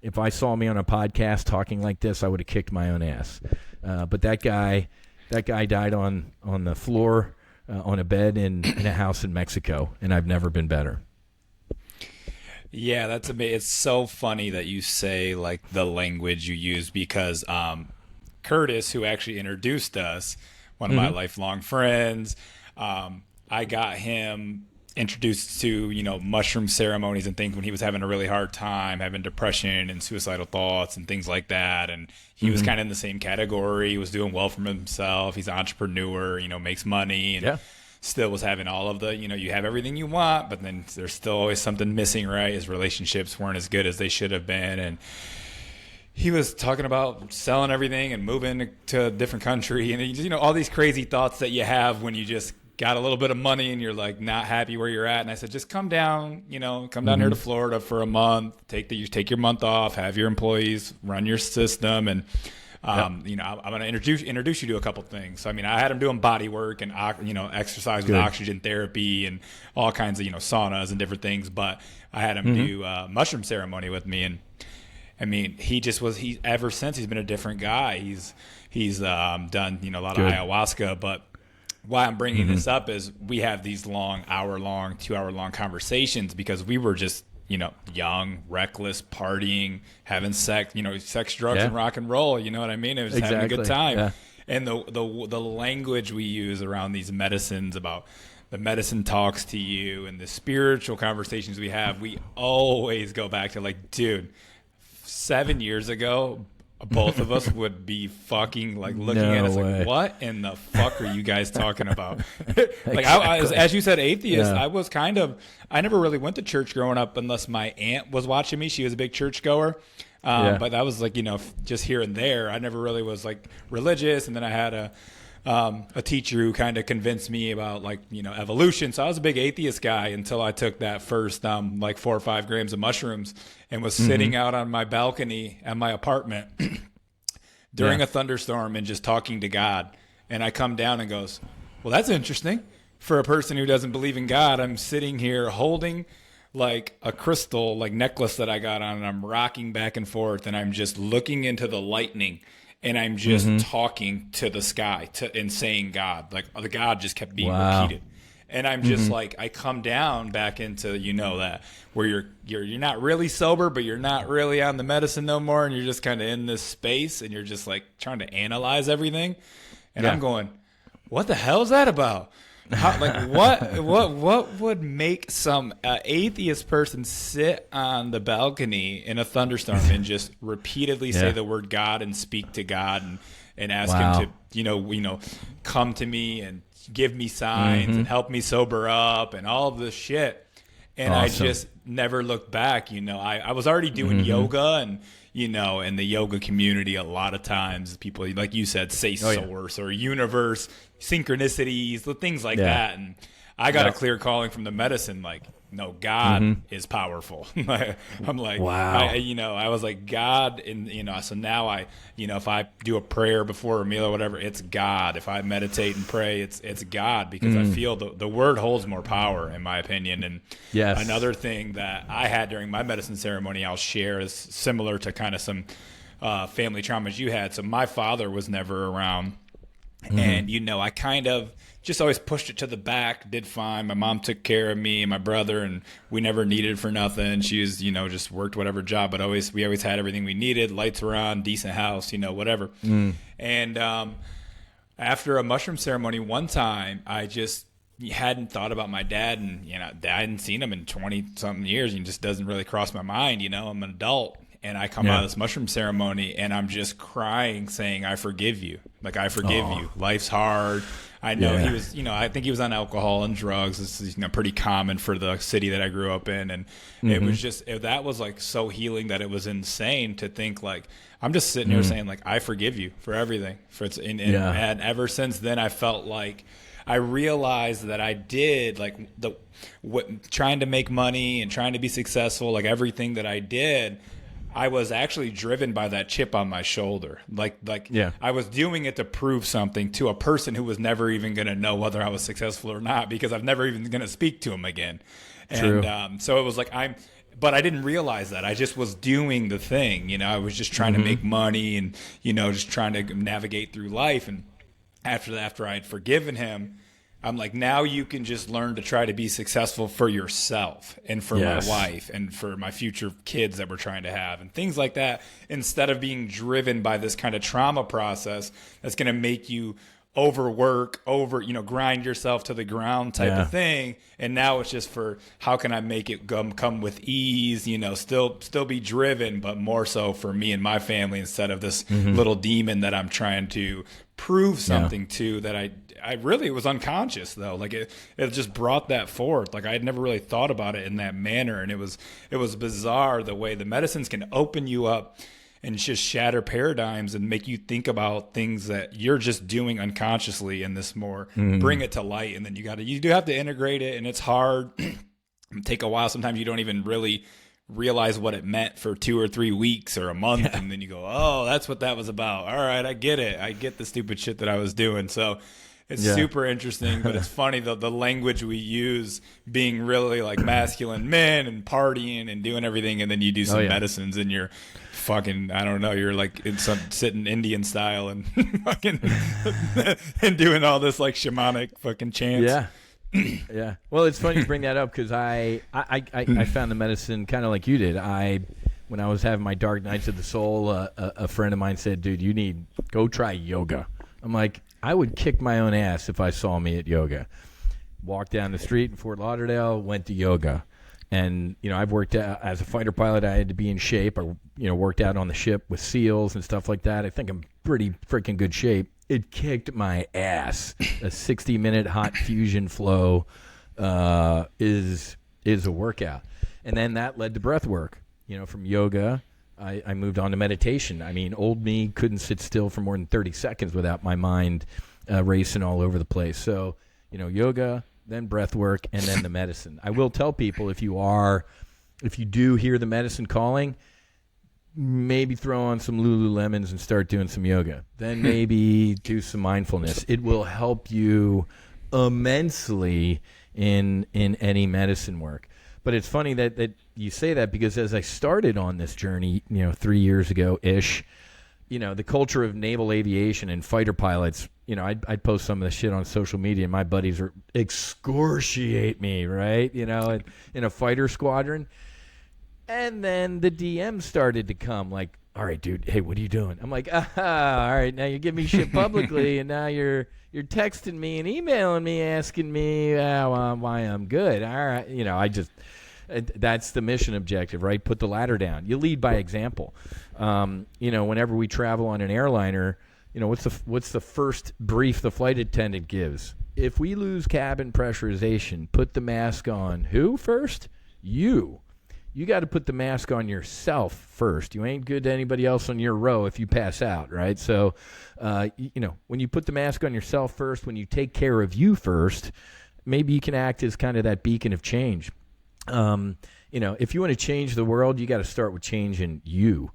if I saw me on a podcast talking like this, I would have kicked my own ass. But that guy died on the floor on a bed in a house in Mexico, and I've never been better. Yeah, that's amazing. It's so funny that you say like the language you use because Curtis, who actually introduced us, one of my lifelong friends, I got him introduced to mushroom ceremonies and things when he was having a really hard time, having depression and suicidal thoughts and things like that, and he was kind of in the same category. He was doing well for himself. He's an entrepreneur, makes money, and still was having all of the you have everything you want, but then there's still always something missing, right? His relationships weren't as good as they should have been, and he was talking about selling everything and moving to a different country, and all these crazy thoughts that you have when you just got a little bit of money and you're like not happy where you're at. And I said, just come down, come down here to Florida for a month, take your month off, have your employees run your system. And You know, I'm going to introduce you to a couple things. So, I mean, I had him doing body work and, you know, exercise with oxygen therapy and all kinds of, you know, saunas and different things. But I had him do mushroom ceremony with me. And I mean, ever since he's been a different guy. He's done, you know, a lot of ayahuasca. But why I'm bringing this up is we have these long, 2-hour-long conversations because we were just, you know, young, reckless, partying, having sex, you know, sex, drugs, and rock and roll. You know what I mean? It was having a good time. Yeah. And the language we use around these medicines, about the medicine talks to you, and the spiritual conversations we have, we always go back to like, dude, 7 years ago, both of us would be fucking like looking at us like, what in the fuck are you guys talking about? Like, as you said, atheist. I never really went to church growing up unless my aunt was watching me. She was a big church goer. But that was like, you know, just here and there. I never really was like religious. And then I had a teacher who kind of convinced me about, like, you know, evolution. So I was a big atheist guy until I took that first like 4 or 5 grams of mushrooms and was sitting out on my balcony at my apartment during a thunderstorm and just talking to God. And I come down and goes, well, that's interesting. For a person who doesn't believe in God, I'm sitting here holding like a crystal like necklace that I got on, and I'm rocking back and forth, and I'm just looking into the lightning. And I'm just talking to the sky and saying God. Like, the God just kept being repeated. And I'm just like, I come down back into, you know, that where you're not really sober, but you're not really on the medicine no more. And you're just kind of in this space, and you're just like trying to analyze everything. And I'm going, what the hell is that about? How, like, what would make some atheist person sit on the balcony in a thunderstorm and just repeatedly say the word God and speak to God and ask him to, you know, come to me and give me signs and help me sober up and all of this shit. And I just never looked back. You know, I was already doing yoga, and, you know, in the yoga community, a lot of times people, like you said, say source or universe, synchronicities, things like that. And I got a clear calling from the medicine, like, no, God is powerful. I'm like, wow. I was like, God, and, you know, so now I, you know, if I do a prayer before a meal or whatever, it's God. If I meditate and pray, it's God, because I feel the word holds more power, in my opinion. And another thing that I had during my medicine ceremony, I'll share, is similar to kind of some family traumas you had. So my father was never around. And, you know, I kind of just always pushed it to the back, did fine. My mom took care of me and my brother, and we never needed for nothing. She was, you know, just worked whatever job, but we always had everything we needed. Lights were on, decent house, you know, whatever. And after a mushroom ceremony one time, I just hadn't thought about my dad, and, you know, I hadn't seen him in 20-something years, and it just doesn't really cross my mind. You know, I'm an adult. And I come out of this mushroom ceremony, and I'm just crying, saying, I forgive you. Like, I forgive you. Life's hard. I know he was, you know, I think he was on alcohol and drugs. This is, you know, pretty common for the city that I grew up in. And it was just, that was like so healing that it was insane to think, like, I'm just sitting here saying, like, I forgive you for everything. And ever since then, I felt like I realized that I did, like, trying to make money and trying to be successful, like everything that I did, I was actually driven by that chip on my shoulder. I was doing it to prove something to a person who was never even going to know whether I was successful or not, because I'm never even going to speak to him again. True. And so it was like, but I didn't realize that. I just was doing the thing. You know, I was just trying to make money and, you know, just trying to navigate through life. And after I had forgiven him, I'm like, now you can just learn to try to be successful for yourself and for my wife and for my future kids that we're trying to have and things like that, instead of being driven by this kind of trauma process that's going to make you overwork, grind yourself to the ground type of thing. And now it's just for, how can I make it come with ease, you know, still be driven, but more so for me and my family, instead of this little demon that I'm trying to prove something to, that I really was unconscious, though. Like, it just brought that forth. Like, I had never really thought about it in that manner. And it was bizarre the way the medicines can open you up and just shatter paradigms and make you think about things that you're just doing unconsciously, and this more bring it to light. And then you do have to integrate it, and it's hard. Take a while. Sometimes you don't even really realize what it meant for 2 or 3 weeks or a month, and then you go, oh, that's what that was about. All right, I get it. I get the stupid shit that I was doing. So it's super interesting, but it's funny the language we use being really like masculine men and partying and doing everything, and then you do some medicines and you're fucking, I don't know, you're like in some sitting Indian style and fucking and doing all this like shamanic fucking chants. Yeah. Well, it's funny you bring that up because I found the medicine kind of like you did. When I was having my dark nights of the soul, a friend of mine said, dude, go try yoga. I'm like, I would kick my own ass if I saw me at yoga. Walked down the street in Fort Lauderdale, went to yoga. And, I've worked out as a fighter pilot. I had to be in shape. I, worked out on the ship with SEALs and stuff like that. I think I'm pretty freaking good shape. It kicked my ass. A 60-minute hot fusion flow is a workout. And then that led to breath work. From yoga, I moved on to meditation. I mean, old me couldn't sit still for more than 30 seconds without my mind racing all over the place. So, yoga, then breath work, and then the medicine. I will tell people if you do hear the medicine calling, maybe throw on some Lululemons and start doing some yoga. Then maybe do some mindfulness. It will help you immensely in any medicine work. But it's funny that you say that because as I started on this journey, 3 years ago-ish, the culture of naval aviation and fighter pilots, I'd post some of the shit on social media and my buddies would excoriate me, right? In a fighter squadron. And then the DM started to come like, all right, dude, hey, what are you doing? I'm like, all right, now you give me shit publicly and now you're texting me and emailing me asking me why I'm good. All right, that's the mission objective, right? Put the ladder down. You lead by example. Whenever we travel on an airliner, what's the first brief the flight attendant gives? If we lose cabin pressurization, put the mask on. Who first? You. You got to put the mask on yourself first. You ain't good to anybody else on your row if you pass out, right? So, when you put the mask on yourself first, when you take care of you first, maybe you can act as kind of that beacon of change. If you want to change the world, you got to start with changing you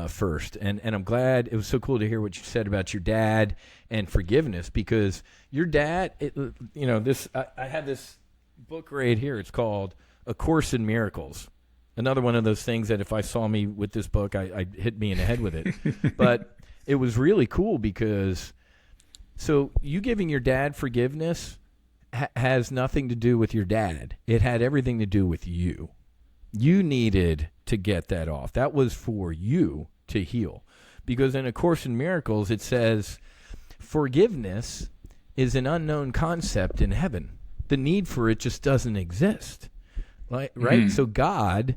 first. And I'm glad it was so cool to hear what you said about your dad and forgiveness because your dad, I have this book right here. It's called A Course in Miracles. Another one of those things that if I saw me with this book, I'd hit me in the head with it. But it was really cool because so you giving your dad forgiveness has nothing to do with your dad. It had everything to do with you. You needed to get that off. That was for you to heal. Because in A Course in Miracles, it says, forgiveness is an unknown concept in heaven. The need for it just doesn't exist. Right? Mm-hmm. So God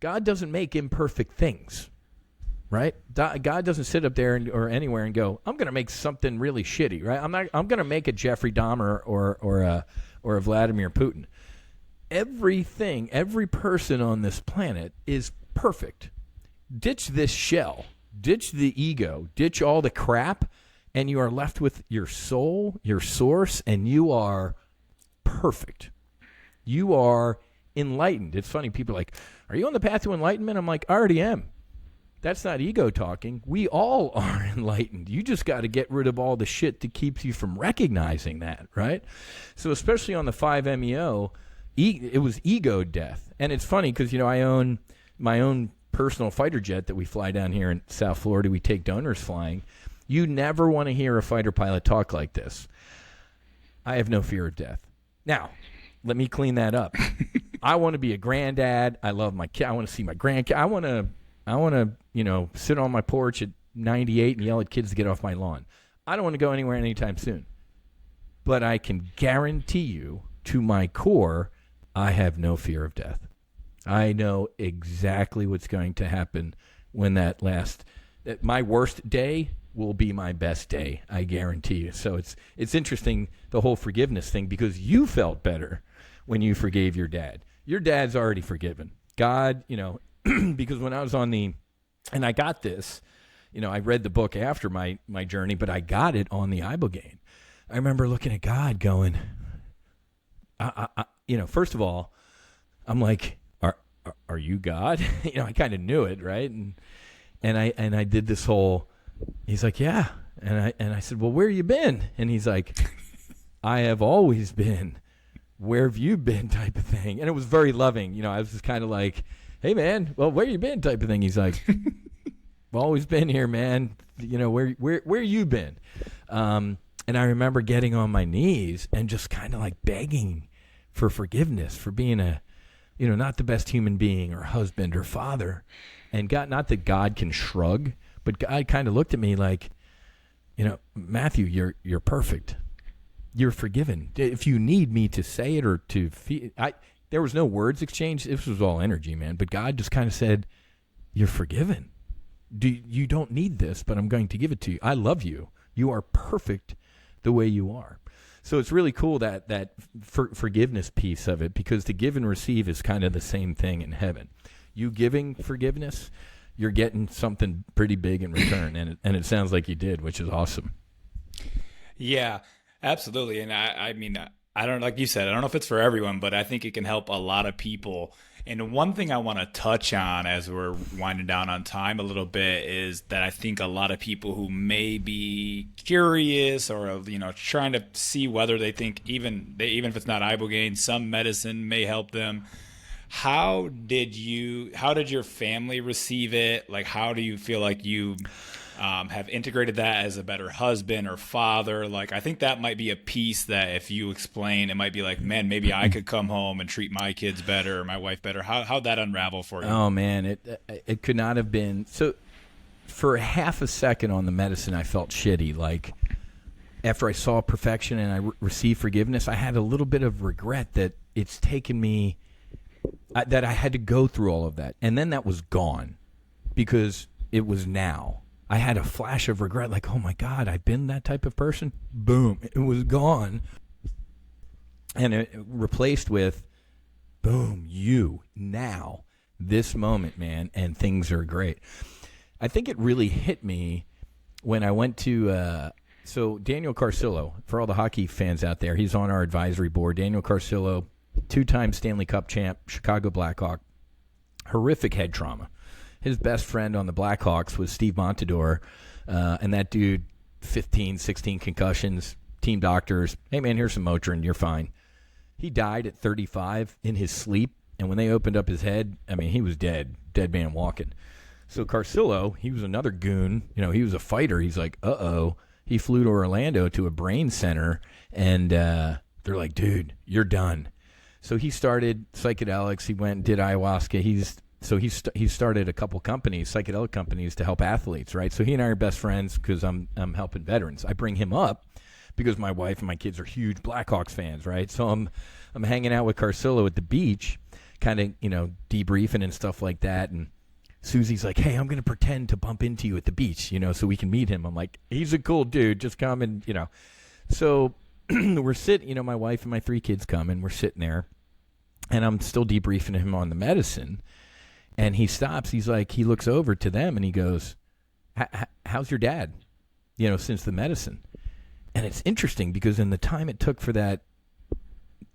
doesn't make imperfect things. Right? God doesn't sit up there or anywhere and go, I'm going to make something really shitty, right? I'm going to make a Jeffrey Dahmer or a Vladimir Putin. Every person on this planet is perfect. Ditch this shell. Ditch the ego. Ditch all the crap, and you are left with your soul, your source, and you are perfect. You are enlightened. It's funny. People are like, are you on the path to enlightenment? I'm like, I already am. That's not ego talking. We all are enlightened. You just got to get rid of all the shit that keeps you from recognizing that, right? So especially on the 5-MeO, it was ego death. And it's funny because, I own my own personal fighter jet that we fly down here in South Florida. We take donors flying. You never want to hear a fighter pilot talk like this. I have no fear of death. Now, let me clean that up. I want to be a granddad. I love my kid. I want to see my grandkid. I want to, sit on my porch at 98 and yell at kids to get off my lawn. I don't want to go anywhere anytime soon. But I can guarantee you, to my core, I have no fear of death. I know exactly what's going to happen when that my worst day will be my best day, I guarantee you. So it's interesting, the whole forgiveness thing, because you felt better when you forgave your dad. Your dad's already forgiven. God, because when I was and I got this, I read the book after my journey, but I got it on the Ibogaine. I remember looking at God going, first of all, I'm like, are you God? I kind of knew it, right? And I did this whole. He's like, yeah, and I said, well, where you been? And he's like, I have always been. Where have you been? Type of thing. And it was very loving. I was just kind of like, hey man, well, where you been? Type of thing. He's like, I've always been here, man. Where you been? And I remember getting on my knees and just kind of like begging for forgiveness for being not the best human being or husband or father. And God, not that God can shrug, but God kind of looked at me like, Matthew, you're perfect. You're forgiven. If you need me to say it or to feel, there was no words exchanged. This was all energy, man. But God just kind of said, you're forgiven. You don't need this, but I'm going to give it to you. I love you. You are perfect the way you are. So it's really cool that forgiveness piece of it, because to give and receive is kind of the same thing in heaven. You giving forgiveness, you're getting something pretty big in return, and it sounds like you did, which is awesome. Yeah, absolutely. And I mean, I don't, like you said, I don't know if it's for everyone, but I think it can help a lot of people. And one thing I want to touch on as we're winding down on time a little bit is that I think a lot of people who may be curious or, trying to see whether they think even if it's not Ibogaine, some medicine may help them. How did your family receive it? Like, how do you feel like you have integrated that as a better husband or father? Like, I think that might be a piece that if you explain, it might be like, man, maybe I could come home and treat my kids better or my wife better. How'd that unravel for you? Oh man, it could not have been. So for half a second on the medicine, I felt shitty. Like after I saw perfection and I received forgiveness, I had a little bit of regret that it's taken me, that I had to go through all of that. And then that was gone because it was now. I had a flash of regret, like, oh my God, I've been that type of person. Boom, it was gone. And it replaced with, boom, you, now, this moment, man, and things are great. I think it really hit me when I went to, so Daniel Carcillo, for all the hockey fans out there, he's on our advisory board. Daniel Carcillo, 2-time Stanley Cup champ, Chicago Blackhawk, horrific head trauma. His best friend on the Blackhawks was Steve Montador, and that dude, 15, 16 concussions, team doctors, hey man, here's some Motrin, you're fine. He died at 35 in his sleep, and when they opened up his head, I mean, he was dead man walking. So Carcillo, he was another goon, he was a fighter. He's like, uh-oh. He flew to Orlando to a brain center, and they're like, dude, you're done. So he started psychedelics. He went and did ayahuasca. He started a couple companies, psychedelic companies, to help athletes, right? So he and I are best friends because I'm helping veterans. I bring him up because my wife and my kids are huge Blackhawks fans, right? So I'm hanging out with Carcillo at the beach, kind of, debriefing and stuff like that. And Susie's like, hey, I'm going to pretend to bump into you at the beach, so we can meet him. I'm like, he's a cool dude. Just come and, So we're sitting, my wife and my 3 kids come, and we're sitting there. And I'm still debriefing him on the medicine. And he stops. He's like, he looks over to them and he goes, how's your dad, since the medicine? And it's interesting because in the time it took for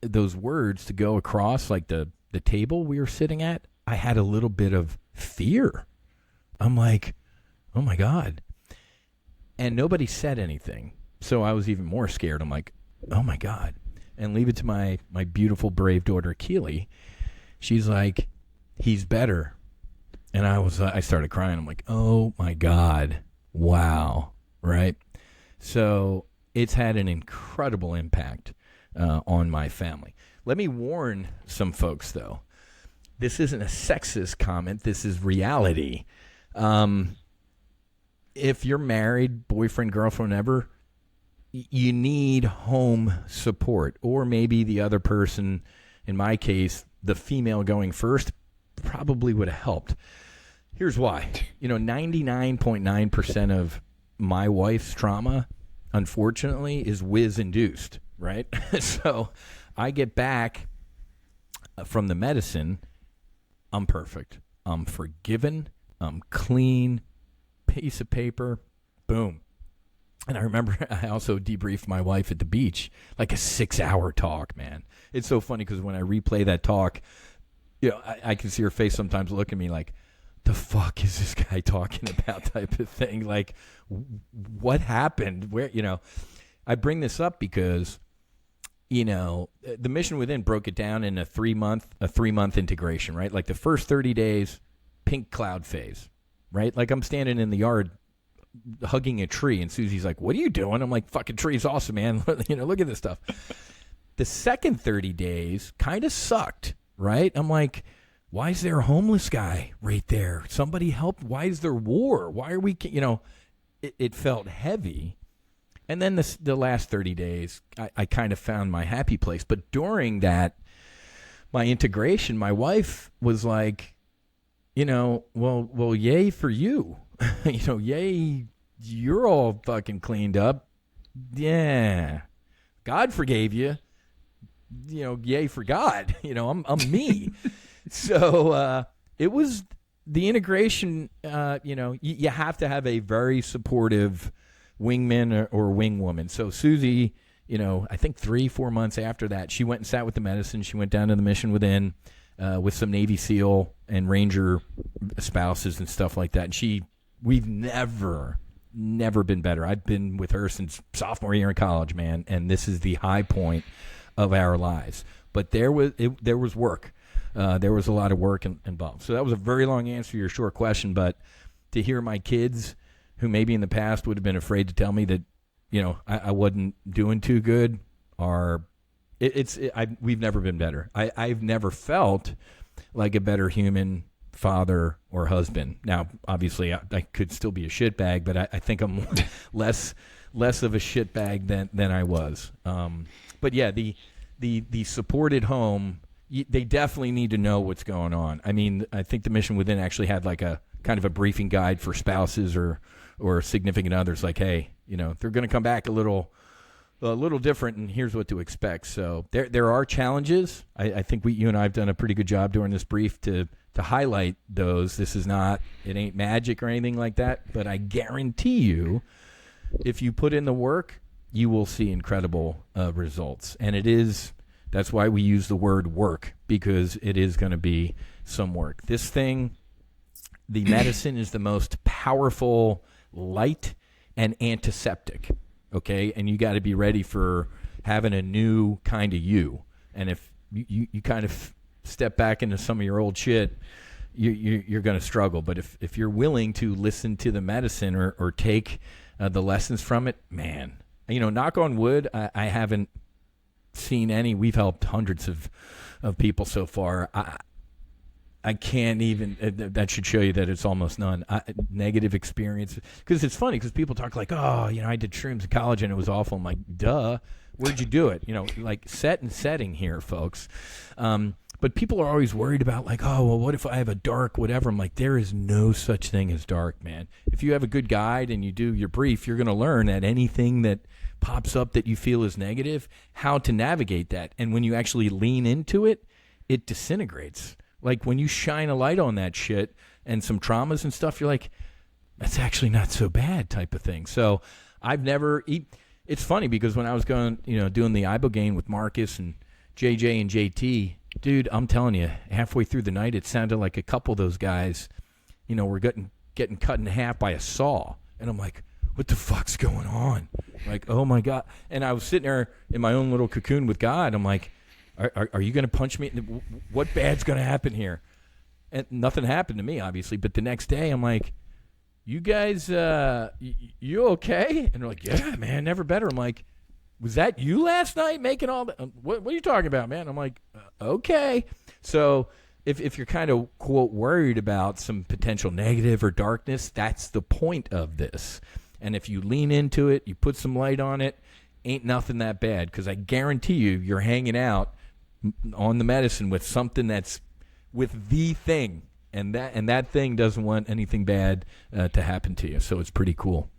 those words to go across, like the table we were sitting at, I had a little bit of fear. I'm like, oh my God. And nobody said anything. So I was even more scared. I'm like, oh my God. And leave it to my beautiful, brave daughter, Keely. She's like, he's better. And I started crying. I'm like, oh my God. Wow. Right? So it's had an incredible impact on my family. Let me warn some folks, though. This isn't a sexist comment. This is reality. If you're married, boyfriend, girlfriend, ever, you need home support. Or maybe the other person, in my case, the female going first, probably would have helped. Here's why. 99.9% of my wife's trauma, unfortunately, is Whiz induced, right? So I get back from the medicine, I'm perfect. I'm forgiven. I'm clean. Piece of paper. Boom. And I remember I also debriefed my wife at the beach, like a 6-hour talk, man. It's so funny because when I replay that talk, I can see her face sometimes look at me like, the fuck is this guy talking about type of thing? Like, what happened? Where, I bring this up because, the Mission Within broke it down in a 3-month integration, right? Like the first 30 days, pink cloud phase, right? Like I'm standing in the yard hugging a tree and Susie's like, what are you doing? I'm like, fucking tree's awesome, man. Look at this stuff. The second 30 days kind of sucked, right? I'm like, why is there a homeless guy right there? Somebody help. Why is there war? Why are we, it felt heavy. And then the last 30 days, I kind of found my happy place. But during that, my integration, my wife was like, well, yay for you. Yay, you're all fucking cleaned up. Yeah. God forgave you. Yay for God. I'm me. So it was the integration. You have to have a very supportive wingman or wingwoman. So Susie, I think 3-4 months after that, she went and sat with the medicine. She went down to the Mission Within with some Navy SEAL and Ranger spouses and stuff like that. And we've never been better. I've been with her since sophomore year in college, man, and this is the high point of our lives. But there was work. There was a lot of work involved. So that was a very long answer to your short question, but to hear my kids, who maybe in the past would have been afraid to tell me that, I wasn't doing too good, we've never been better. I've never felt like a better human, father, or husband. Now, obviously, I could still be a shitbag, but I think I'm less of a shitbag than I was. But yeah, the supported home, they definitely need to know what's going on. I mean, I think the Mission Within actually had like a kind of a briefing guide for spouses or significant others, like, hey, they're going to come back a little different, and here's what to expect. So there are challenges. I think you and I have done a pretty good job during this brief to highlight those. It ain't magic or anything like that, but I guarantee you, if you put in the work, you will see incredible results. And that's why we use the word work, because it is going to be some work. This thing, the medicine is the most powerful light and antiseptic, okay? And you got to be ready for having a new kind of you. And if you kind of step back into some of your old shit, you're going to struggle. But if you're willing to listen to the medicine or take the lessons from it, man, knock on wood, I haven't seen any. We've helped hundreds of people so far. I can't even, that should show you that it's almost none. Negative experience. Because it's funny, because people talk like, oh, I did shrooms in college and it was awful. I'm like, duh, where'd you do it? Like set and setting here, folks. But people are always worried about like, oh, well, what if I have a dark whatever? I'm like, there is no such thing as dark, man. If you have a good guide and you do your brief, you're going to learn that anything that pops up that you feel is negative, how to navigate that. And when you actually lean into it, it disintegrates. Like when you shine a light on that shit and some traumas and stuff, you're like, that's actually not so bad type of thing. So it's funny because when I was going, doing the Ibogaine with Marcus and JJ and JT, dude, I'm telling you, halfway through the night, it sounded like a couple of those guys, were getting cut in half by a saw. And I'm like, what the fuck's going on? Like, oh my God. And I was sitting there in my own little cocoon with God. I'm like, are you going to punch me? What bad's going to happen here? And nothing happened to me, obviously. But the next day, I'm like, you guys, you okay? And they're like, yeah, man, never better. I'm like, was that you last night making all that? What are you talking about, man? I'm like, okay. So if you're kind of, quote, worried about some potential negative or darkness, that's the point of this. And if you lean into it, you put some light on it, ain't nothing that bad. Because I guarantee you're hanging out on the medicine with something that's with the thing. And that thing doesn't want anything bad to happen to you. So it's pretty cool.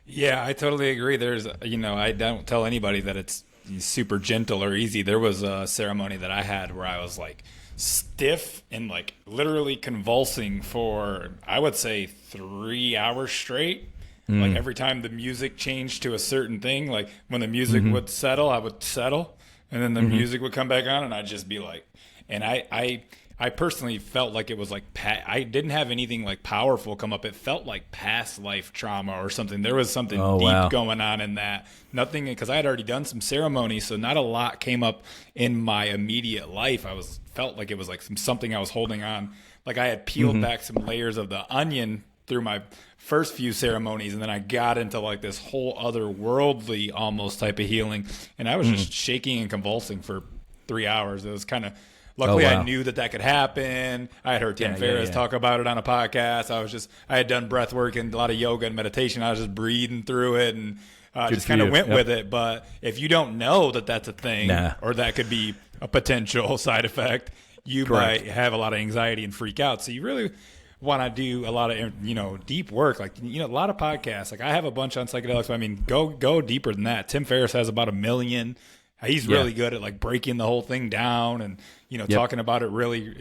Yeah, I totally agree. There's, I don't tell anybody that it's super gentle or easy. There was a ceremony that I had where I was like stiff and like literally convulsing for, I would say 3 hours straight. Like every time the music changed to a certain thing, like when the music would settle, I would settle. and then the music would come back on, and I'd just be like, and I personally felt like it was like I didn't have anything like powerful come up. It felt like past life trauma or something. There was something deep going on in that. Nothing, because I had already done some ceremonies, so not a lot came up in my immediate life. Felt like it was like something I was holding on. Like I had peeled back some layers of the onion through my first few ceremonies, and then I got into like this whole other worldly almost type of healing, and I was just shaking and convulsing for 3 hours. It was kind of, luckily I knew that could happen. I had heard Tim Ferriss talk about it on a podcast. I had done breath work and a lot of yoga and meditation. I was just breathing through it and just kind of went with it. But if you don't know that that's a thing or that could be a potential side effect, you might have a lot of anxiety and freak out. So you really want to do a lot of, deep work. Like, a lot of podcasts. Like I have a bunch on psychedelics. But I mean, go deeper than that. Tim Ferriss has about 1 million. He's really good at like breaking the whole thing down and, talking about it really,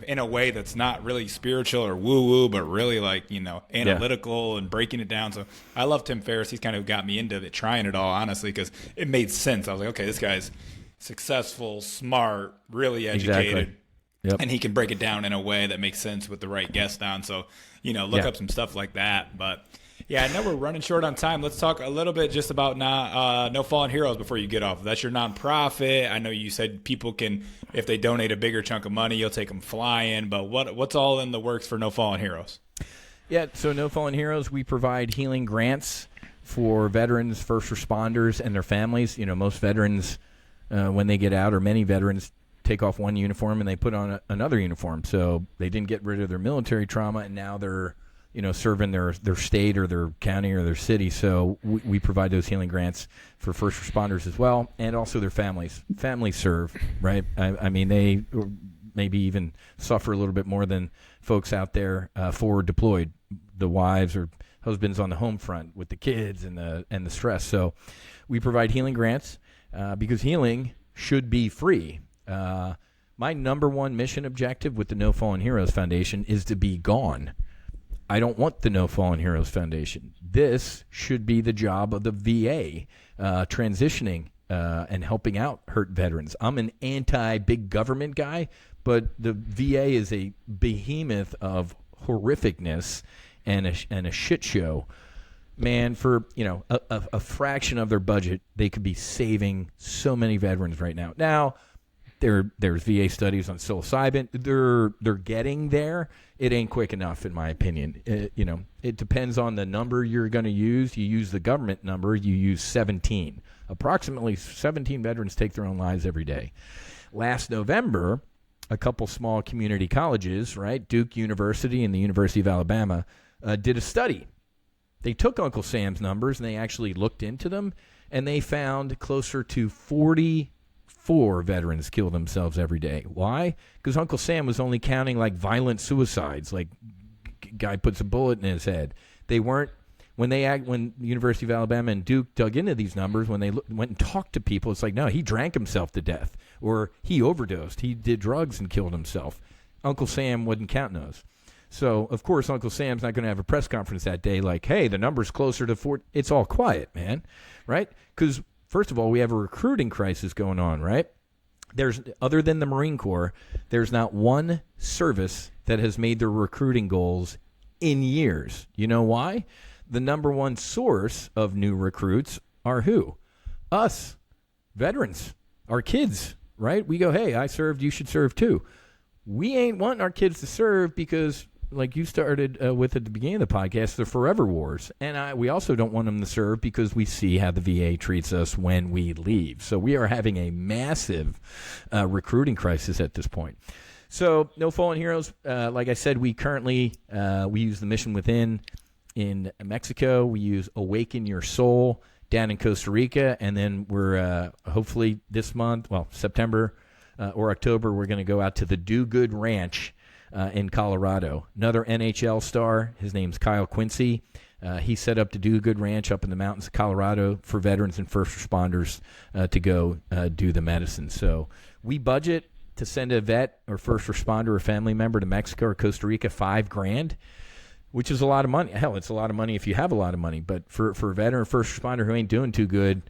in a way that's not really spiritual or woo woo, but really like, analytical and breaking it down. So I love Tim Ferriss. He's kind of got me into it, trying it all, honestly, because it made sense. I was like, okay, this guy's successful, smart, really educated. Exactly. Yep. And he can break it down in a way that makes sense with the right guest on. So, look up some stuff like that. But yeah, I know we're running short on time. Let's talk a little bit just about No Fallen Heroes before you get off. That's your nonprofit. I know you said people can, if they donate a bigger chunk of money, you'll take them flying. But what's all in the works for No Fallen Heroes? Yeah, so No Fallen Heroes, we provide healing grants for veterans, first responders, and their families. Most veterans, when they get out, or many veterans, take off one uniform and they put on another uniform. So they didn't get rid of their military trauma, and now they're serving their state or their county or their city. So we provide those healing grants for first responders as well, and also their families. Families serve, right? I mean, they maybe even suffer a little bit more than folks out there forward deployed, the wives or husbands on the home front with the kids and the stress. So we provide healing grants because healing should be free. My number one mission objective with the No Fallen Heroes Foundation is to be gone. I don't want the No Fallen Heroes Foundation. This should be the job of the VA, transitioning and helping out hurt veterans. I'm an anti-big government guy, but the VA is a behemoth of horrificness and a shit show. Man, for a fraction of their budget, they could be saving so many veterans right now. Now, there's VA studies on psilocybin. They're getting there. It ain't quick enough, in my opinion. It depends on the number you're going to use. You use the government number. You use 17. Approximately 17 veterans take their own lives every day. Last November, a couple small community colleges, right, Duke University and the University of Alabama, did a study. They took Uncle Sam's numbers and they actually looked into them, and they found closer to 44 veterans kill themselves every day. Why? Because Uncle Sam was only counting like violent suicides, like guy puts a bullet in his head. They weren't, when the University of Alabama and Duke dug into these numbers, when they went and talked to people, it's like, no, he drank himself to death, or he overdosed, he did drugs and killed himself. Uncle Sam wasn't counting those. So, of course, Uncle Sam's not going to have a press conference that day like, hey, the number's closer to 4. It's all quiet, man, right? Because, first of all, we have a recruiting crisis going on, right? Other than the Marine Corps, there's not one service that has made their recruiting goals in years. You know why? The number one source of new recruits are who? Us, veterans, our kids, right? We go, hey, I served, you should serve too. We ain't wanting our kids to serve because, like you started with at the beginning of the podcast, the forever wars. And we also don't want them to serve because we see how the VA treats us when we leave. So we are having a massive recruiting crisis at this point. So No Fallen Heroes, like I said, we currently we use the Mission Within in Mexico. We use Awaken Your Soul down in Costa Rica. And then we're hopefully this month, September or October, we're going to go out to the Do Good Ranch in Colorado. Another NHL star, his name's Kyle Quincy. He set up the Do Good Ranch up in the mountains of Colorado for veterans and first responders to go do the medicine. So we budget to send a vet or first responder or family member to Mexico or Costa Rica $5,000, which is a lot of money. Hell, it's a lot of money if you have a lot of money. But for a veteran or first responder who ain't doing too good,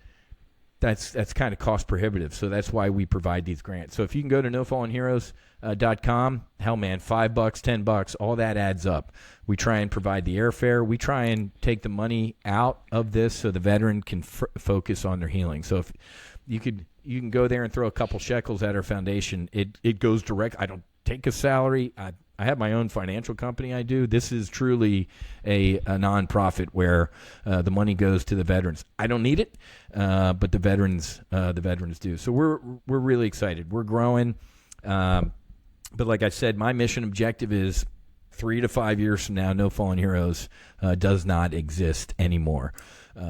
that's kind of cost prohibitive. So that's why we provide these grants. So if you can go to nofallenheroes.com, hell man, $5, $10, all that adds up. We try and provide the airfare. We try and take the money out of this so the veteran can focus on their healing. So if you can go there and throw a couple shekels at our foundation. It goes direct. I don't take a salary. I have my own financial company I do. This is truly a nonprofit where the money goes to the veterans. I don't need it, but the veterans do. So we're really excited. We're growing. But like I said, my mission objective is 3 to 5 years from now, No Fallen Heroes does not exist anymore.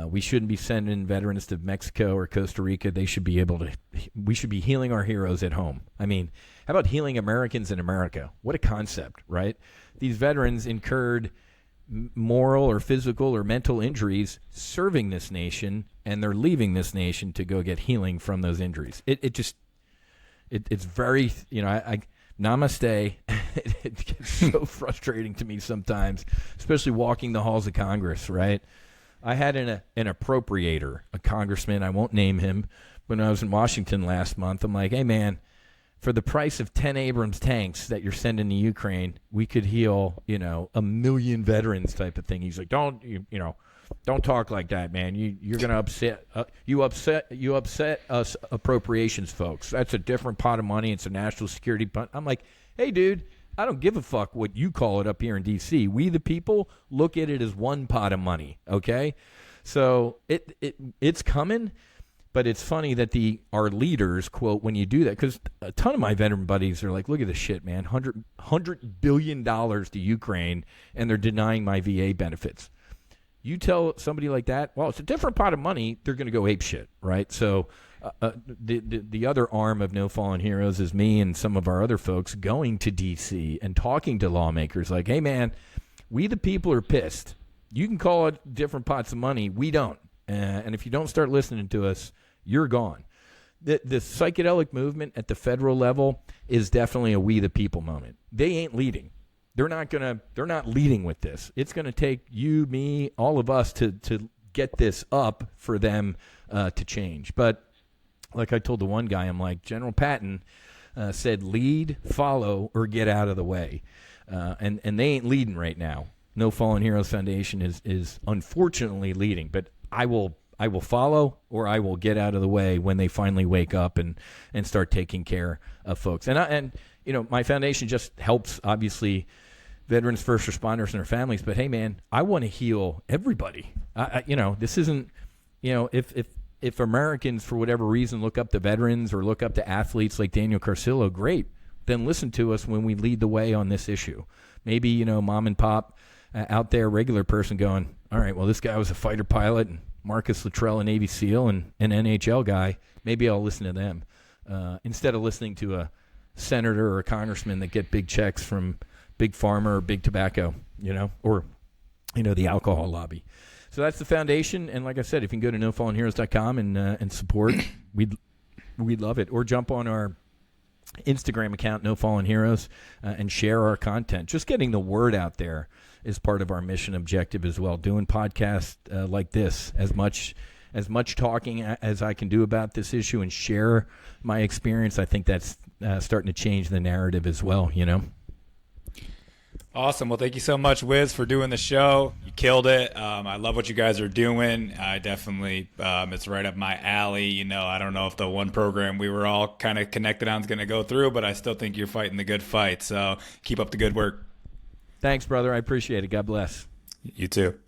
We shouldn't be sending veterans to Mexico or Costa Rica. We should be healing our heroes at home. I mean, how about healing Americans in America? What a concept, right? These veterans incurred moral or physical or mental injuries serving this nation, and they're leaving this nation to go get healing from those injuries. It's very, namaste. It gets so frustrating to me sometimes, especially walking the halls of Congress, right? I had an appropriator, a congressman, I won't name him, when I was in Washington last month. I'm like, hey, man, for the price of 10 Abrams tanks that you're sending to Ukraine, we could heal, 1 million veterans type of thing. He's like, don't talk like that, man. You're going to upset us appropriations folks. That's a different pot of money. It's a national security pot. I'm like, hey, dude, I don't give a fuck what you call it up here in D.C. We, the people, look at it as one pot of money, okay? So it's coming. But it's funny that our leaders quote when you do that, because a ton of my veteran buddies are like, look at this shit, man, $100 billion to Ukraine, and they're denying my VA benefits. You tell somebody like that, well, it's a different pot of money, they're going to go ape shit, right? So the other arm of No Fallen Heroes is me and some of our other folks going to D.C. and talking to lawmakers like, hey, man, we the people are pissed. You can call it different pots of money. We don't. And if you don't start listening to us, you're gone. The psychedelic movement at the federal level is definitely a we the people moment. They ain't leading. They're not leading with this. It's gonna take you, me, all of us to get this up for them to change. But like I told the one guy, I'm like, General Patton said, lead, follow, or get out of the way. And they ain't leading right now. No Fallen Heroes Foundation is unfortunately leading, but I will follow, or I will get out of the way when they finally wake up and start taking care of folks. And my foundation just helps, obviously, veterans, first responders, and their families. But hey, man, I want to heal everybody. This isn't, if Americans for whatever reason look up to veterans or look up to athletes like Daniel Carcillo, great. Then listen to us when we lead the way on this issue. Maybe mom and pop out there, regular person going, all right, well, this guy was a fighter pilot, and Marcus Luttrell, a Navy SEAL, and an NHL guy. Maybe I'll listen to them instead of listening to a senator or a congressman that get big checks from Big Pharma or Big Tobacco, or the alcohol lobby. So that's the foundation. And like I said, if you can go to nofallenheroes.com and support, we'd love it. Or jump on our Instagram account, No Fallen Heroes, and share our content. Just getting the word out there is part of our mission objective as well. Doing podcasts like this, as much talking as I can do about this issue and share my experience, I think that's starting to change the narrative as well, Awesome. Well, thank you so much, Whiz, for doing the show. You killed it. I love what you guys are doing. I definitely, it's right up my alley. I don't know if the one program we were all kind of connected on is going to go through, but I still think you're fighting the good fight. So keep up the good work. Thanks, brother. I appreciate it. God bless. You too.